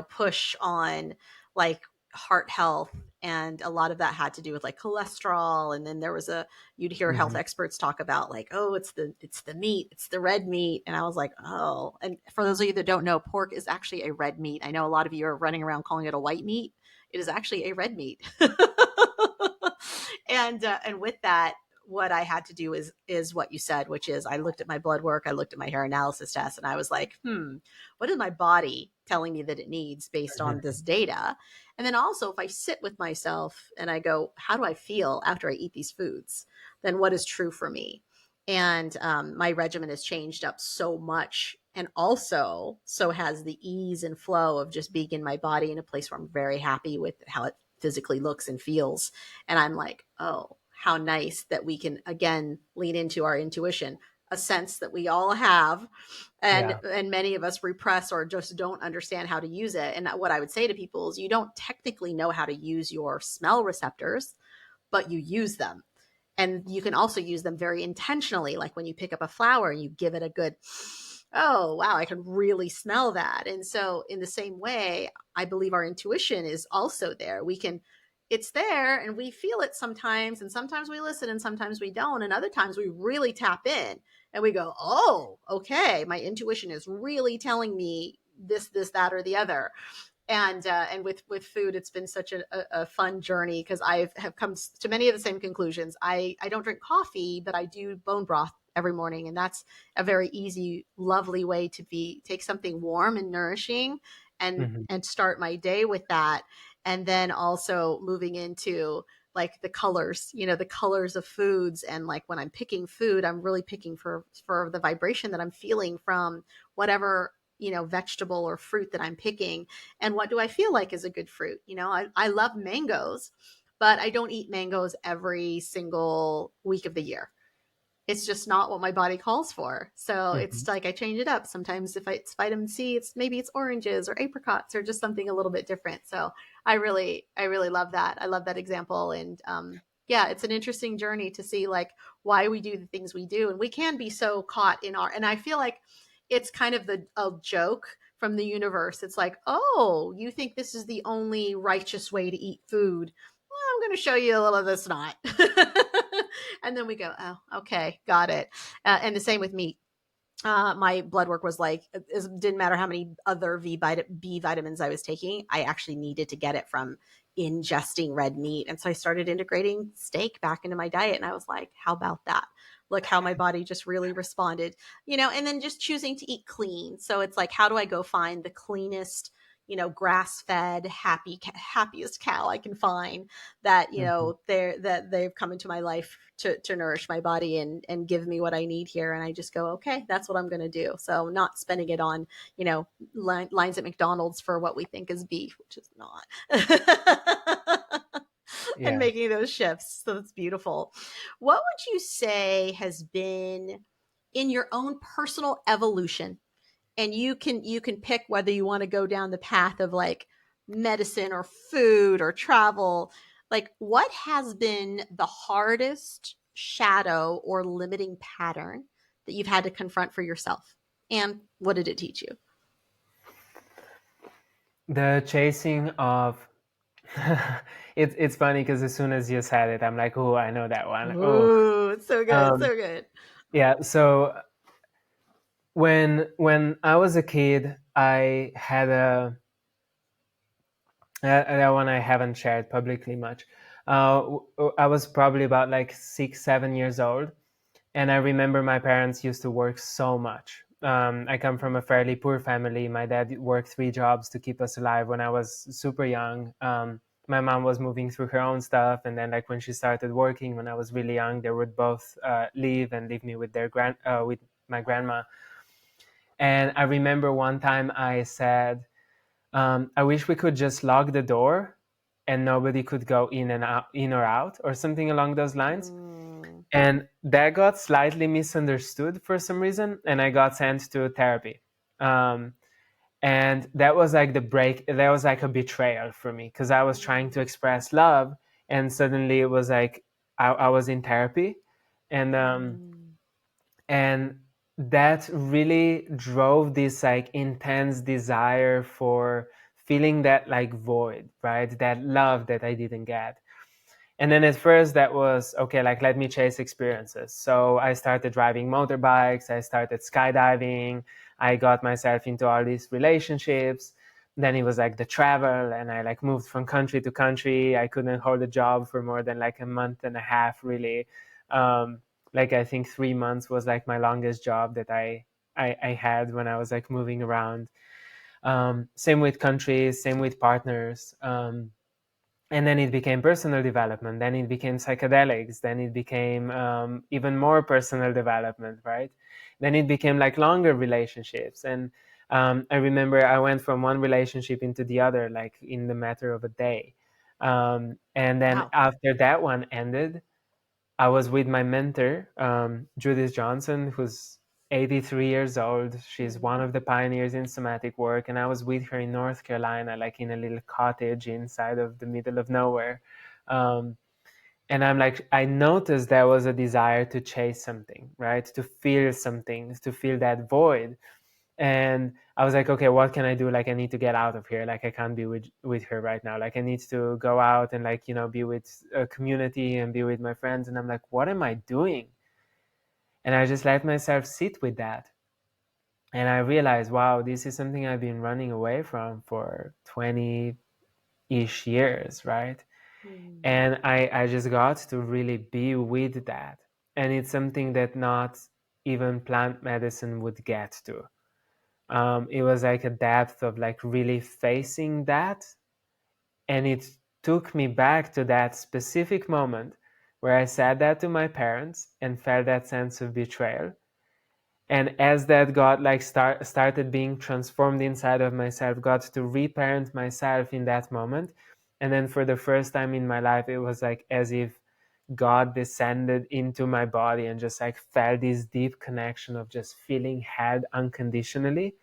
push on like heart health, and a lot of that had to do with like cholesterol. And then there was a you'd hear health Hmm. experts talk about like, oh, it's the meat, it's the red meat. And I was like, oh. And for those of you that don't know, pork is actually a red meat. I know a lot of you are running around calling it a white meat. It is actually a red meat. And with that, what I had to do is what you said, which is I looked at my blood work, I looked at my hair analysis test, and I was like, what is my body telling me that it needs based on this data? And then also, if I sit with myself and I go, how do I feel after I eat these foods? Then what is true for me? And my regimen has changed up so much. And also, so has the ease and flow of just being in my body in a place where I'm very happy with how it physically looks and feels. And I'm like, oh, how nice that we can again lean into our intuition, a sense that we all have, and Yeah. and many of us repress or just don't understand how to use it. And what I would say to people is you don't technically know how to use your smell receptors, but you use them. And you can also use them very intentionally, like when you pick up a flower and you give it a good, oh, wow, I can really smell that. And so, in the same way, I believe our intuition is also there. It's there and we feel it sometimes. And sometimes we listen and sometimes we don't. And other times we really tap in and we go, oh, okay, my intuition is really telling me this, that, or the other. And with food, it's been such a fun journey because I have come to many of the same conclusions. I don't drink coffee, but I do bone broth every morning, and that's a very easy, lovely way to be take something warm and nourishing, Hmm. and start my day with that. And then also moving into like the colors of foods. And like when I'm picking food, I'm really picking for the vibration that I'm feeling from whatever vegetable or fruit that I'm picking. And what do I feel like is a good fruit? I love mangoes, but I don't eat mangoes every single week of the year. it's just not what my body calls for. So Mm-hmm. it's like I change it up. Sometimes if it's vitamin C, it's oranges or apricots or just something a little bit different. So I really love that. I love that example. And yeah, it's an interesting journey to see like why we do the things we do. And we can be so caught in our, and I feel like it's kind of a joke from the universe. It's like, oh, you think this is the only righteous way to eat food? Well, I'm going to show you a little that's not. And then we go, oh, okay, got it. And the same with meat. My blood work was like, it didn't matter how many other B vitamins I was taking. I actually needed to get it from ingesting red meat. And so I started integrating steak back into my diet. And I was like, how about that? Look how my body just really responded, and then just choosing to eat clean. So it's like, how do I go find the cleanest, grass fed, happiest cow I can find that, Mm-hmm. that they've come into my life to nourish my body and give me what I need here. And I just go, okay, that's what I'm going to do. So not spending it on, lines at McDonald's for what we think is beef, which is not. And Yeah. making those shifts. So it's beautiful. What would you say has been in your own personal evolution? And you can pick whether you want to go down the path of like medicine or food or travel. Like, what has been the hardest shadow or limiting pattern that you've had to confront for yourself, and what did it teach you? The chasing of it's funny because as soon as you said it, I'm like, oh, I know that one. Oh, Ooh, it's so good, um, so good. yeah. So when I was a kid, I had that one I haven't shared publicly much. I was probably about like 6, 7 years old, and I remember my parents used to work so much. I come from a fairly poor family. My dad worked 3 jobs to keep us alive when I was super young. My mom was moving through her own stuff, and then like when she started working when I was really young, they would both leave and leave me with with my grandma. And I remember one time I said, I wish we could just lock the door and nobody could go in or out, or something along those lines. Mm, And that got slightly misunderstood for some reason, and I got sent to therapy. Um, and that was like the break. That was like a betrayal for me because I was trying to mm, express love, and suddenly it was like I was in therapy, and mm, and that really drove this like intense desire for feeling that like void, right? That love that I didn't get. And then at first that was okay, like let me chase experiences. So I started driving motorbikes, I started skydiving, I got myself into all these relationships. Then it was like the travel, and I like moved from country to country. I couldn't hold a job for more than like a month and a half, really. um, like I think 3 months was like my longest job that I had when I was like moving around. Same with countries, same with partners. And then it became personal development, then it became psychedelics, then it became even more personal development, right? Then it became like longer relationships. And I remember I went from one relationship into the other like in the matter of a day. And then wow. after that one ended, I was with my mentor, Judith Johnson, who's 83 years old. She's one Mm, of the pioneers in somatic work. And I was with her in North Carolina, like in a little cottage inside of the middle of nowhere. Um, and I'm like, I noticed there was a desire to chase something, right? To feel something, to feel that void. And I was like, okay, what can I do? Like I need to get out of here. Like I can't be with her right now. Like I need to go out and like be with a community and be with my friends. And I'm like, what am I doing? And I just let myself sit with that. And I realized, wow, this is something I've been running away from for 20-ish years, right? mm, And I just got to really be with that. And it's something that not even plant medicine would get to. It was like a depth of like really facing that. And it took me back to that specific moment where I said that to my parents and felt that sense of betrayal. And as that got like started being transformed inside of myself, got to reparent myself in that moment. And then for the first time in my life, it was like as if God descended into my body and just like felt this deep connection of just feeling held unconditionally.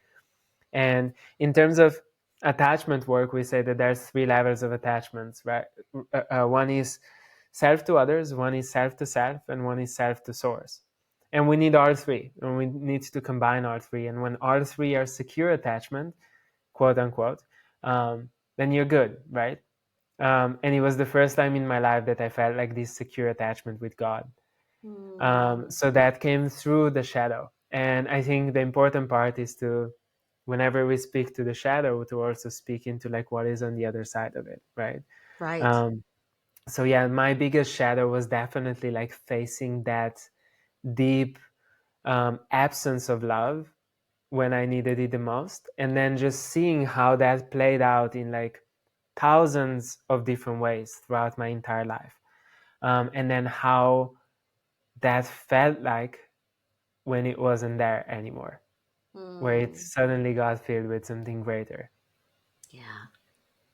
And in terms of attachment work, we say that there's 3 levels of attachments, right? One is self to others, one is self to self, and one is self to source. And we need all three, and we need to combine all three. And when all three are secure attachment, quote unquote, then you're good, right? And it was the first time in my life that I felt like this secure attachment with God. Mm, So that came through the shadow. And I think the important part is to, whenever we speak to the shadow, to also speak into like what is on the other side of it, right? right. Um, so yeah, my biggest shadow was definitely like facing that deep absence of love when I needed it the most, and then just seeing how that played out in like thousands of different ways throughout my entire life, and then how that felt like when it wasn't there anymore, where it Mm, suddenly got filled with something greater. yeah.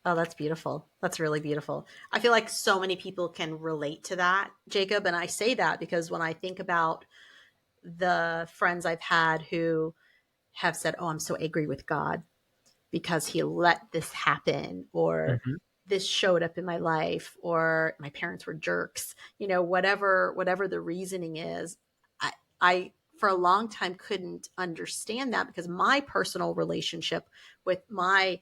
Oh, that's beautiful. That's really beautiful. I feel like so many people can relate to that, Jacob. And I say that because when I think about the friends I've had who have said, "Oh, I'm so angry with God because he let this happen," or Mm-hmm. "this showed up in my life," or "my parents were jerks," whatever the reasoning is. I for a long time couldn't understand that because my personal relationship with my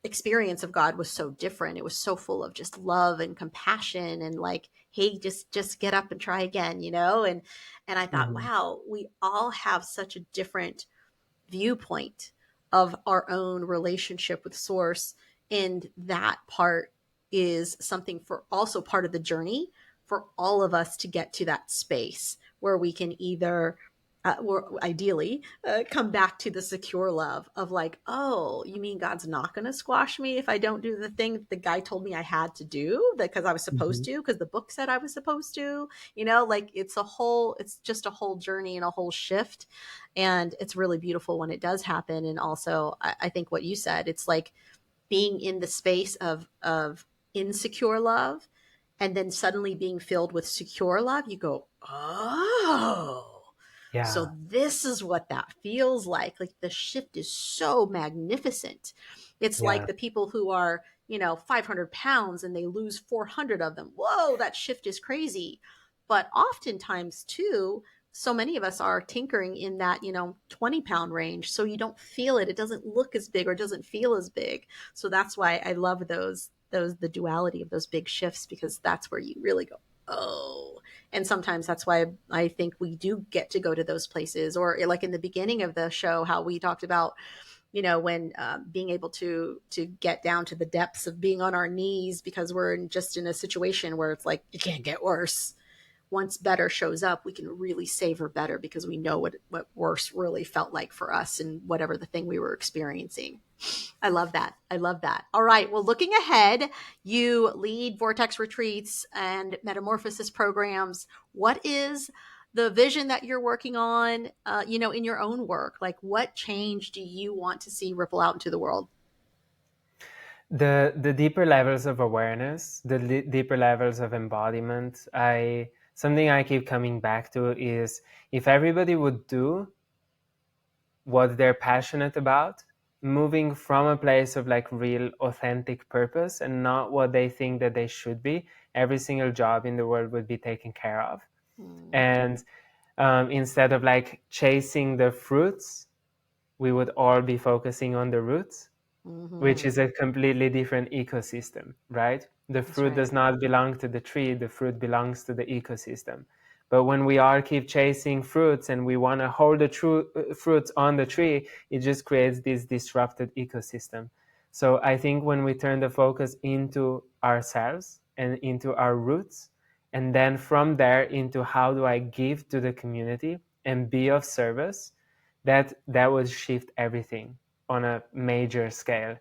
experience of God was so different. It was so full of just love and compassion and like, hey, just get up and try again, and I thought, Mm-hmm. wow, we all have such a different viewpoint of our own relationship with source, and that part is something for also part of the journey for all of us to get to that space where we can either or ideally come back to the secure love of like, oh, you mean God's not going to squash me if I don't do the thing that the guy told me I had to do because I was supposed Mm-hmm. to, because the book said I was supposed to, like it's just a whole journey and a whole shift. And it's really beautiful when it does happen. And also, I think what you said, it's like being in the space of insecure love and then suddenly being filled with secure love. You go, oh, so Yeah, this is what that feels like the shift is so magnificent. It's like yeah, the people who are 500 pounds and they lose 400 of them. Whoa, that shift is crazy. But oftentimes too, so many of us are tinkering in that 20-pound range, so you don't feel it. It doesn't look as big or doesn't feel as big. So that's why I love those the duality of those big shifts, because that's where you really go, oh. And sometimes that's why I think we do get to go to those places, or like in the beginning of the show, how we talked about when being able to get down to the depths of being on our knees because we're just in a situation where it's like it can't get worse. Once better shows up, we can really savor better because we know what worse really felt like for us and whatever the thing we were experiencing. I love that. I love that. All right. Well, looking ahead, you lead Vortex retreats and metamorphosis programs. What is the vision that you're working on, in your own work? Like, what change do you want to see ripple out into the world? the deeper levels of awareness, the deeper levels of embodiment. I Something I keep coming back to is, if everybody would do what they're passionate about, moving from a place of like real authentic purpose and not what they think that they should be, every single job in the world would be taken care of. Mm, And instead of like chasing the fruits, we would all be focusing on the roots, which mm-hmm. is a completely different ecosystem, right? The That's fruit does right. not belong to the tree, the fruit belongs to the ecosystem. But when we all keep chasing fruits and we want to hold the fruits on the tree, it just creates this disrupted ecosystem. So I think when we turn the focus into ourselves and into our roots, and then from there into how do I give to the community and be of service, that would shift everything on a major scale.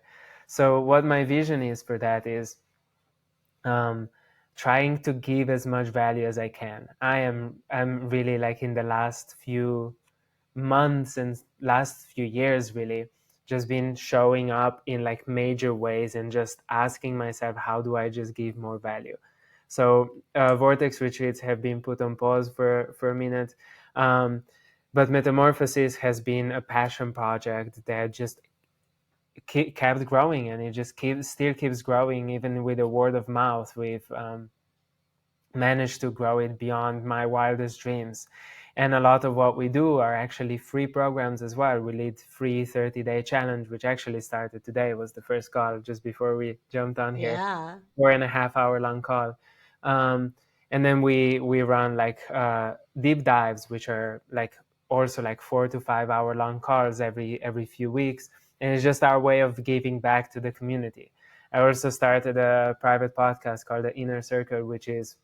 So what my vision is for that is um, trying to give as much value as I can. I'm really like in the last few months and last few years really just been showing up in like major ways and just asking myself, how do I just give more value? So vortex retreats have been put on pause for a minute. But Metamorphosis has been a passion project that just kept growing, and it just still keeps growing. Even with the word of mouth, we've managed to grow it beyond my wildest dreams. And a lot of what we do are actually free programs as well. We lead free 30-day challenge, which actually started today. It was the first call just before we jumped on here. Yeah. 4.5 hour long call. And then we run like deep dives, which are like also like 4 to 5 hour long calls every few weeks. And it's just our way of giving back to the community. I also started a private podcast called The Inner Circle, which is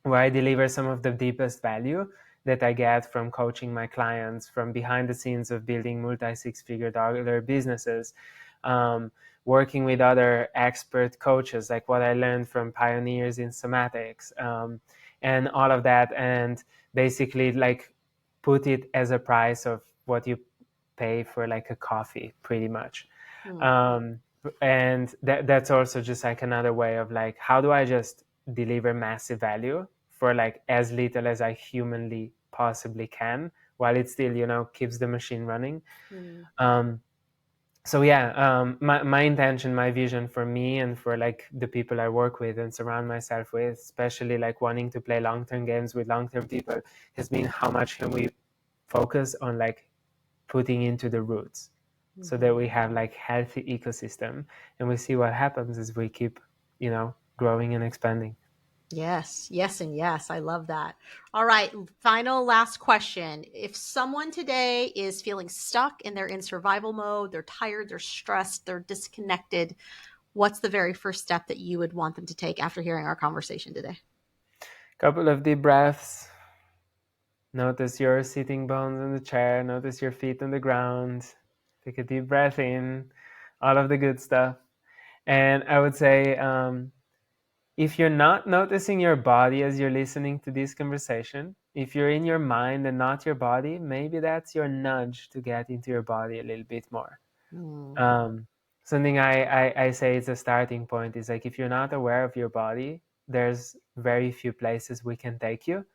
where I deliver some of the deepest value that I get from coaching my clients, from behind the scenes of building multi-six-figure dollar businesses, working with other expert coaches, like what I learned from pioneers in somatics, and all of that, and basically like put it as a price of what you pay for like a coffee, pretty much. And that's also just like another way of like, how do I just deliver massive value for like as little as I humanly possibly can, while it still, keeps the machine running. So yeah, my intention, my vision for me and for like the people I work with and surround myself with, especially like wanting to play long-term games with long-term people, has been how much can we focus on like putting into the roots, so that we have like healthy ecosystem, and we see what happens as we keep, growing and expanding. Yes, yes, and yes. I love that. All right. Final last question. If someone today is feeling stuck and they're in survival mode, they're tired, they're stressed, they're disconnected, what's the very first step that you would want them to take after hearing our conversation today? Couple of deep breaths. Notice your sitting bones in the chair. Notice your feet on the ground. Take a deep breath in, all of the good stuff. And I would say, if you're not noticing your body as you're listening to this conversation, if you're in your mind and not your body, maybe that's your nudge to get into your body a little bit more. Something I say is a starting point is like, if you're not aware of your body, there's very few places we can take you.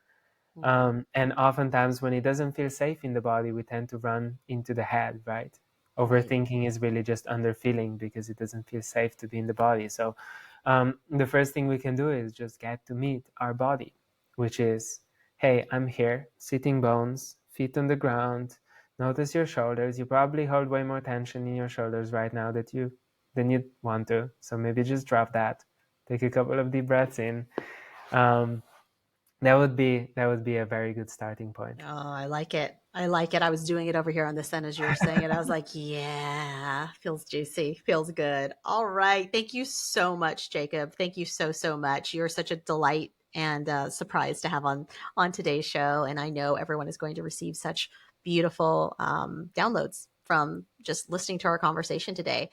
And oftentimes when it doesn't feel safe in the body, we tend to run into the head, right? Overthinking is really just underfeeling because it doesn't feel safe to be in the body. So the first thing we can do is just get to meet our body, which is, hey, I'm here, sitting bones, feet on the ground. Notice your shoulders. You probably hold way more tension in your shoulders right now than you want to. So maybe just drop that. Take a couple of deep breaths in. That would be a very good starting point. Oh, I like it. I like it. I was doing it over here on this end as you were saying it. I was like, yeah, feels juicy, feels good. All right. Thank you so much, Jakob. Thank you so, so much. You're such a delight and surprise to have on today's show. And I know everyone is going to receive such beautiful downloads from just listening to our conversation today.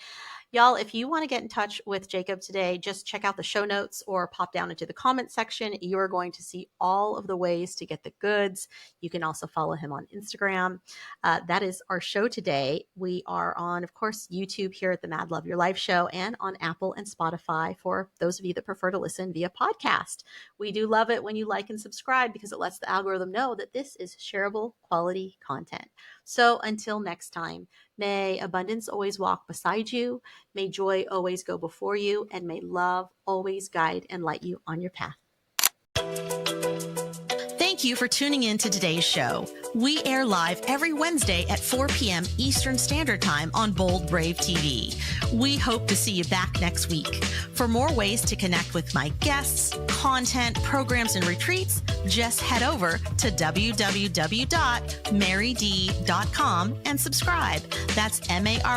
Y'all, if you want to get in touch with Jakob today, just check out the show notes or pop down into the comment section. You are going to see all of the ways to get the goods. You can also follow him on Instagram. That is our show today. We are on, of course, YouTube here at the Mad Love Your Life show, and on Apple and Spotify for those of you that prefer to listen via podcast. We do love it when you like and subscribe because it lets the algorithm know that this is shareable quality content. So until next time, may abundance always walk beside you. May joy always go before you, and may love always guide and light you on your path. Thank you for tuning in to today's show. We air live every Wednesday at 4 p.m. Eastern Standard Time on Bold Brave TV. We hope to see you back next week. For more ways to connect with my guests, content, programs, and retreats, just head over to www.marydee.com and subscribe. That's MARYDEE.com.